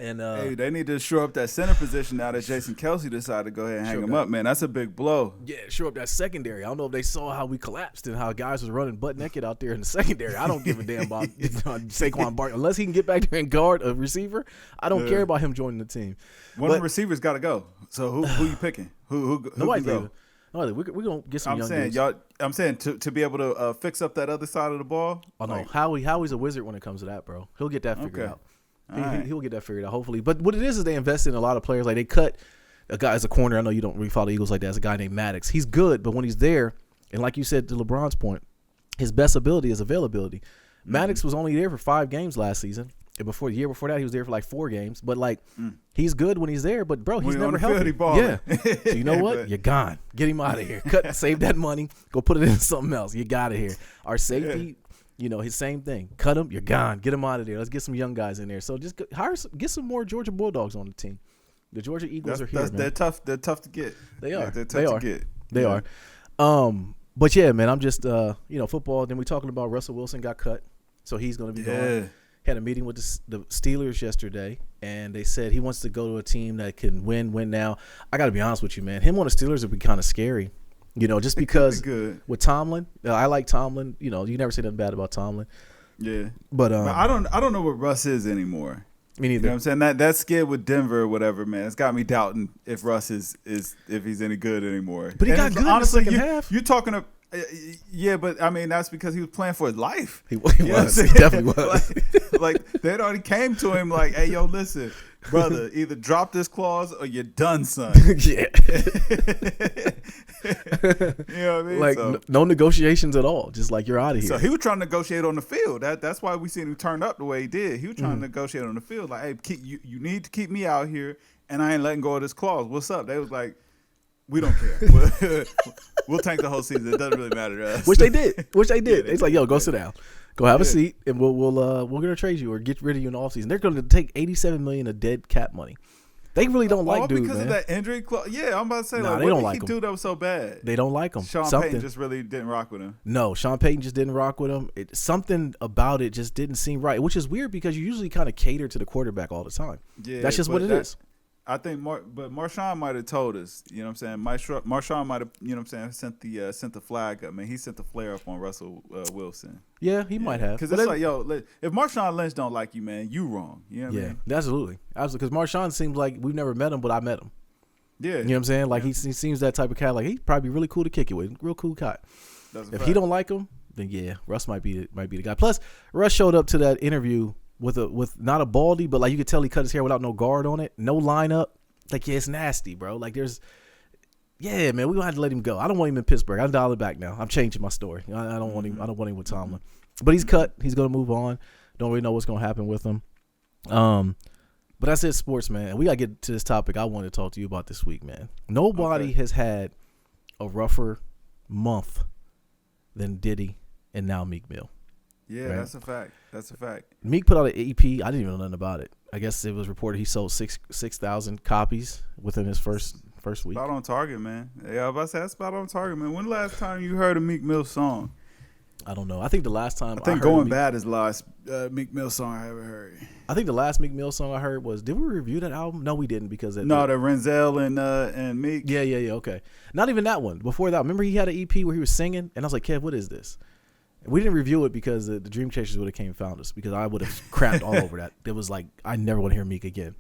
And hey, they need to shore up that center position now that Jason Kelsey decided to go ahead and hang him up, man. That's a big blow. Yeah, shore up that secondary. I don't know if they saw how we collapsed and how guys was running butt naked out there in the secondary. I don't give a damn about Saquon Barkley. Unless he can get back there and guard a receiver, I don't care about him joining the team. One of the receivers got to go. So who you picking? Who nobody can go? No, we're going to get some young dudes. I'm saying to be able to fix up that other side of the ball. Oh, no. Howie's a wizard when it comes to that, bro. He'll get that figured out. He'll get that figured out, hopefully. But what it is they invest in a lot of players. Like they cut a guy as a corner. I know you don't really follow the Eagles like that. As a guy named Maddox. He's good, but when he's there, and like you said to LeBron's point, his best ability is availability. Mm-hmm. Maddox was only there for 5 games last season. And the year before that, he was there for like 4 games. But like, he's good when he's there. But bro, he's never healthy. Yeah. So you know what? You're gone. Get him out of here. Save that money. Go put it into something else. You got it here. Our safety. Yeah. You know, his same thing. Cut him, you're gone. Get him out of there. Let's get some young guys in there. So just get some more Georgia Bulldogs on the team. The Georgia Eagles are here, man. They're tough. They're tough to get. They are. They're tough to get. They are. But yeah, man, I'm just football. Then we talking about Russell Wilson got cut, so he's going to be going. Had a meeting with the Steelers yesterday, and they said he wants to go to a team that can win now. I got to be honest with you, man. Him on the Steelers would be kind of scary. You know, just because with Tomlin, I like Tomlin. You know, you never say nothing bad about Tomlin. Yeah, but I don't know what Russ is anymore. Me neither. You know what I'm saying? That skid with Denver or whatever, man, it's got me doubting if Russ is if he's any good anymore. But he got good honestly, in the second half. You're talking yeah, but I mean that's because he was playing for his life. He was. He definitely was. like they'd already came to him like, "Hey, yo, listen, brother, either drop this clause or you're done, son." Yeah. You know what I mean? Like no negotiations at all. Just like you're out of here. So he was trying to negotiate on the field. That's why we seen him turn up the way he did. He was trying to negotiate on the field. Like, hey, you need to keep me out here, and I ain't letting go of this clause. What's up? They was like, We don't care. We'll tank the whole season. It doesn't really matter to us. Which they did. Yeah, it's like, yo, go did. sit down. Go have a seat, and we're gonna trade you or get rid of you in the offseason. They're gonna take $87 million of dead cap money. They really don't like dude, because man. of that injury clause. Yeah, I'm about to say, Nah, like, they what don't did like he him. do that was so bad? They don't like him. Sean Payton just really didn't rock with him. No, Sean Payton just didn't rock with him. Something about it just didn't seem right, which is weird because you usually kind of cater to the quarterback all the time. Yeah, that's just what it is. I think Marshawn might have told us, you know what I'm saying? Marshawn might have, you know what I'm saying, sent the flag up. Man, he sent the flare up on Russell Wilson. Yeah, he might have. Because it's like, yo, if Marshawn Lynch don't like you, man, you wrong. You know what I mean? Absolutely. Because Marshawn seems like we've never met him, but I met him. Yeah. You know what I'm saying? Like, he seems that type of cat. Like, he'd probably be really cool to kick it with. Real cool guy. If he don't like him, then yeah, Russ might be the guy. Plus, Russ showed up to that interview with not a baldy, but like you could tell he cut his hair without no guard on it, no lineup. Like, yeah, it's nasty, bro. Like, man, we're gonna have to let him go. I don't want him in Pittsburgh. I'm dialing back now. I'm changing my story. I don't want him. I don't want him with Tomlin. But he's cut. He's gonna move on. Don't really know what's gonna happen with him. But that's it, sports, man. We gotta get to this topic I wanted to talk to you about this week, man. Nobody has had a rougher month than Diddy and now Meek Mill. Yeah, right? That's a fact. Meek put out an EP. I didn't even know nothing about it. I guess it was reported he sold 6,000 copies within his first week. Spot on target, man. Yeah, I was about to say that's spot on target, man. When the last time you heard a Meek Mill song? I don't know. I think the last time I heard Going Bad is the last Meek Mill song I ever heard. I think the last Meek Mill song I heard was, did we review that album? No, we didn't because the Renzel and Meek. Yeah, okay. Not even that one. Before that, remember he had an EP where he was singing, and I was like, Kev, what is this? We didn't review it because the Dream Chasers would have came and found us because I would have crapped all over that. It was like, I never want to hear Meek again.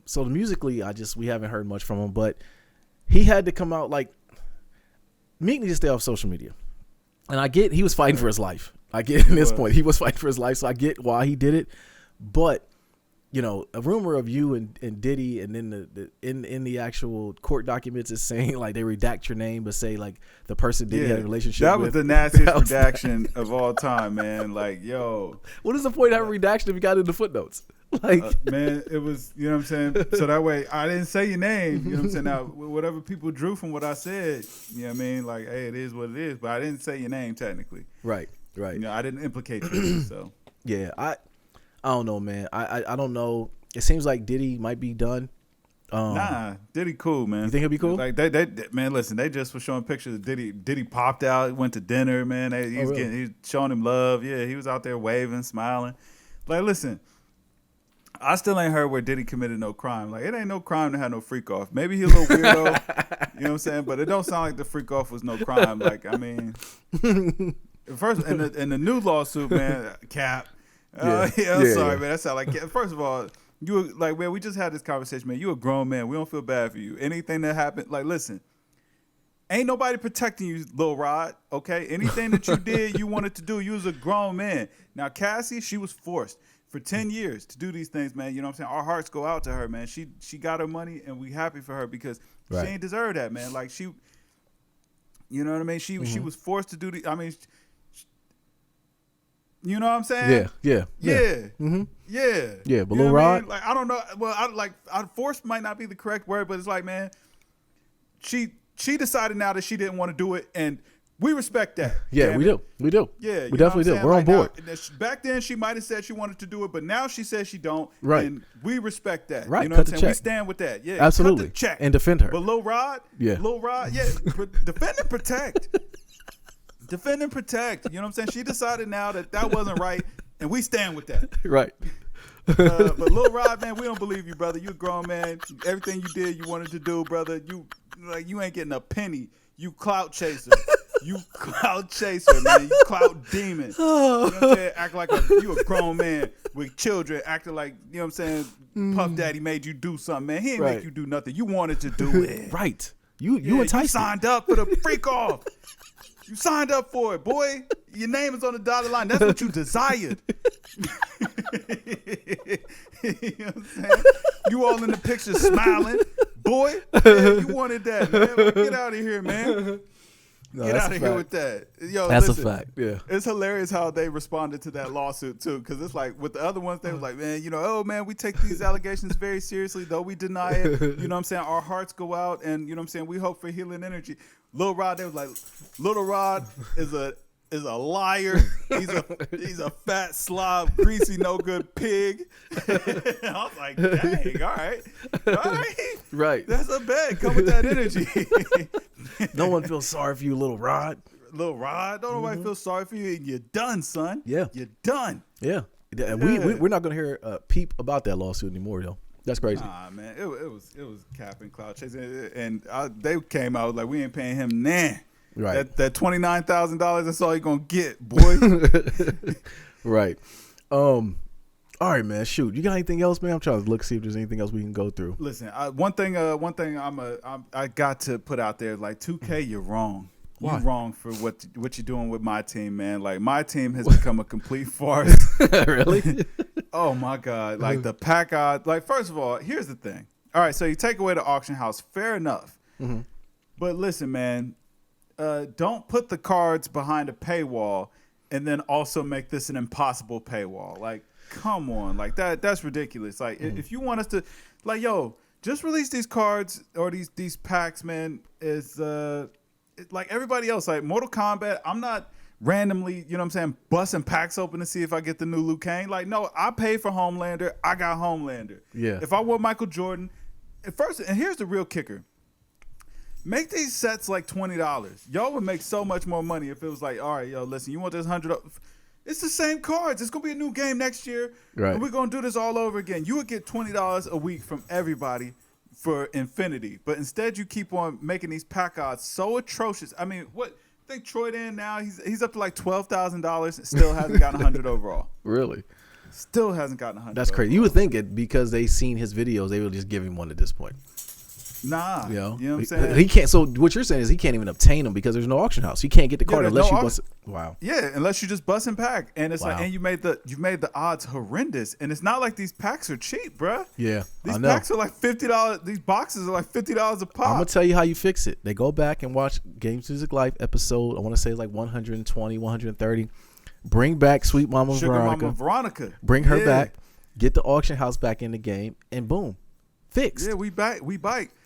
So musically, we haven't heard much from him, but he had to come out like, Meek needs to stay off social media. And I get he was fighting for his life. I get in this point. He was fighting for his life, so I get why he did it. But, you know, a rumor of you and Diddy, and then in the actual court documents is saying like they redact your name, but say like the person Diddy had a relationship with. That was the nastiest redaction of all time, man. Like, yo, what is the point of having redaction if you got it in the footnotes? Like, man, it was, you know what I'm saying? So that way I didn't say your name, you know what I'm saying? Now, whatever people drew from what I said, you know what I mean? Like, hey, it is what it is, but I didn't say your name technically. Right. You know, I didn't implicate you, so. Yeah, I don't know, man. I don't know. It seems like Diddy might be done. Nah, Diddy cool, man. You think he'll be cool? Like they man, listen, they just were showing pictures of Diddy. Diddy popped out, went to dinner, man. He's showing him love. Yeah, he was out there waving, smiling. Like, listen, I still ain't heard where Diddy committed no crime. Like, it ain't no crime to have no freak off. Maybe he a little weirdo, you know what I'm saying? But it don't sound like the freak off was no crime. Like, I mean, first in the new lawsuit, man, Cap. I'm sorry, man. That sound like, first of all, you like, man, we just had this conversation, man. You a grown man. We don't feel bad for you. Anything that happened, like, listen, ain't nobody protecting you, Lil Rod, okay? Anything that you did, you wanted to do, you was a grown man. Now, Cassie, she was forced for 10 years to do these things, man. You know what I'm saying? Our hearts go out to her, man. She got her money, and we happy for her because she ain't deserve that, man. Like, she, you know what I mean? She was forced to do I mean, you know what I'm saying? Yeah. Mm-hmm. Yeah. But Lil Rod? Like, I don't know. Well, forced might not be the correct word, but it's like, man, she decided now that she didn't want to do it, and we respect that. Yeah, we do. Yeah, we definitely do. We're on board. Now, back then, she might have said she wanted to do it, but now she says she don't. Right. And we respect that. Right. You know Cut what I'm the saying? check. We stand with that. Yeah. Absolutely. Cut the check. And defend her. But Lil Rod? Yeah. Defend and protect. Defend and protect. You know what I'm saying? She decided now that wasn't right, and we stand with that. Right. But Lil Rod, man, we don't believe you, brother. You a grown man. Everything you did, you wanted to do, brother. You ain't getting a penny. You clout chaser. You clout chaser, man. You clout demon. You know what I'm saying? Act like you a grown man with children, acting like, you know what I'm saying, Puff Daddy made you do something, man. He ain't make you do nothing. You wanted to do it. Right. You enticed You signed up for the freak off. You signed up for it, boy. Your name is on the dotted line. That's what you desired. You know what I'm saying? You all in the picture smiling. Boy, yeah, you wanted that, man. Like, get out of here, man. No, Get that's out a of here fact. with that. Yo, That's listen, a fact. Yeah. it's hilarious how they responded to that lawsuit too, because it's like with the other ones, they was like, man, oh man, we take these allegations very seriously, though we deny it. You know what I'm saying? Our hearts go out, and you know what I'm saying, we hope for healing energy. Lil Rod, they was like, Lil Rod is a liar. He's a fat slob, greasy, no good pig. I was like, dang, all right. Right. That's a bet. Come with that energy. No one feels sorry for you, Little Rod. Lil Rod, don't nobody feel sorry for you. You're done, son. Yeah. You're done. Yeah. We're not gonna hear a peep about that lawsuit anymore, though. That's crazy. Nah, man, it was cap and cloud chasing, and they came out like, we ain't paying him nah. Right. That $29,000. That's all you gonna get, boy. Right. All right, man. Shoot, you got anything else, man? I'm trying to see if there's anything else we can go through. Listen, one thing I got to put out there, like 2K, you're wrong. Why? You're wrong for what you're doing with my team, man. Like, my team has become a complete farce. Really? Oh my God! Like the pack odds. Like, first of all, here's the thing. All right, so you take away the auction house, fair enough. Mm-hmm. But listen, man, don't put the cards behind a paywall and then also make this an impossible paywall. Like, come on, like that's ridiculous. Like, if you want us to, like, yo, just release these cards or these packs, man. Is like everybody else, like Mortal Kombat. I'm not randomly, you know what I'm saying, busting packs open to see if I get the new Liu Kang. Like, no, I paid for Homelander. I got Homelander. Yeah. If I want Michael Jordan, first, and here's the real kicker. Make these sets like $20. Y'all would make so much more money if it was like, all right, yo, listen, you want this $100? It's the same cards. It's gonna be a new game next year, right? And we're gonna do this all over again. You would get $20 a week from everybody for infinity, but instead you keep on making these pack odds so atrocious. I mean, what? I think Troy Dan now he's up to like $12,000 and still hasn't gotten 100 overall. Really? Still hasn't gotten 100. That's crazy. You would think it because they seen his videos, they would just give him one at this point. Nah, you know what I'm saying? He can't. So what you're saying is he can't even obtain them because there's no auction house. You can't get the card unless you bust. Wow. Yeah, unless you just bust and pack, and it's Wow. like, and you've made the odds horrendous, and it's not like these packs are cheap, bruh. Yeah, these I know. packs are like $50. These boxes are like $50 a pop. I'm gonna tell you how you fix it. They go back and watch Games Music Life episode. I want to say it's like 120, 130. Bring back Sweet Mama Sugar Veronica. Mama Veronica. Bring her back. Get the auction house back in the game, and boom, fixed. Yeah, we bite.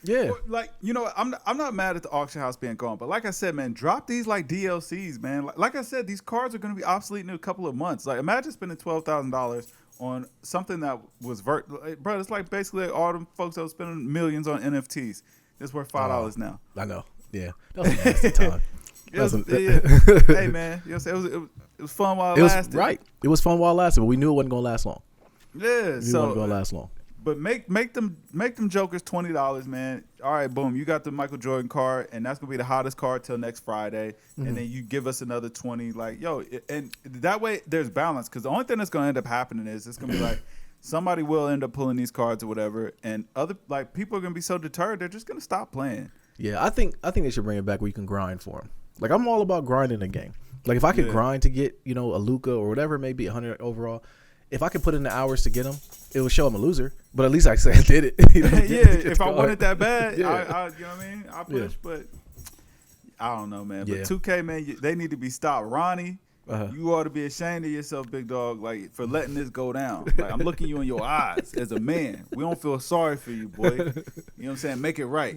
Yeah. Like, you know, I'm not mad at the auction house being gone, but like I said, man, drop these like DLCs, man. Like I said, these cards are going to be obsolete in a couple of months. Like, imagine spending $12,000 on something that was bro. It's like basically all them folks that were spending millions on NFTs. It's worth $5 now. I know. Yeah, that was a nasty time. Hey, man, you know what I'm saying? It was fun while it lasted. Right. It was fun while it lasted, but we knew it wasn't going to last long. Yeah, It wasn't going to last long. But make them jokers $20, man. All right, boom. You got the Michael Jordan card, and that's gonna be the hottest card till next Friday. Mm-hmm. And then you give us another 20, like, yo, and that way there's balance. Because the only thing that's gonna end up happening is it's gonna be like somebody will end up pulling these cards or whatever, and other like people are gonna be so deterred they're just gonna stop playing. Yeah, I think they should bring it back where you can grind for them. Like, I'm all about grinding a game. Like, if I could grind to get, you know, a Luka or whatever, maybe 100 overall. If I could put in the hours to get them, it would show I'm a loser. But at least I say I did it. You know, if I wanted that bad, yeah. I you know what I mean? I push, but I don't know, man. But 2K, man, they need to be stopped. Ronnie, you ought to be ashamed of yourself, big dog, like, for letting this go down. Like, I'm looking you in your eyes as a man. We don't feel sorry for you, boy. You know what I'm saying? Make it right.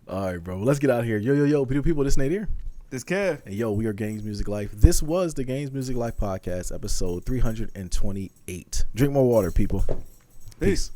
All right, bro. Well, let's get out of here. Yo, people, this Nate here. This Kev. And yo, we are Games Music Life. This was the Games Music Life podcast, episode 328. Drink more water, people. Peace.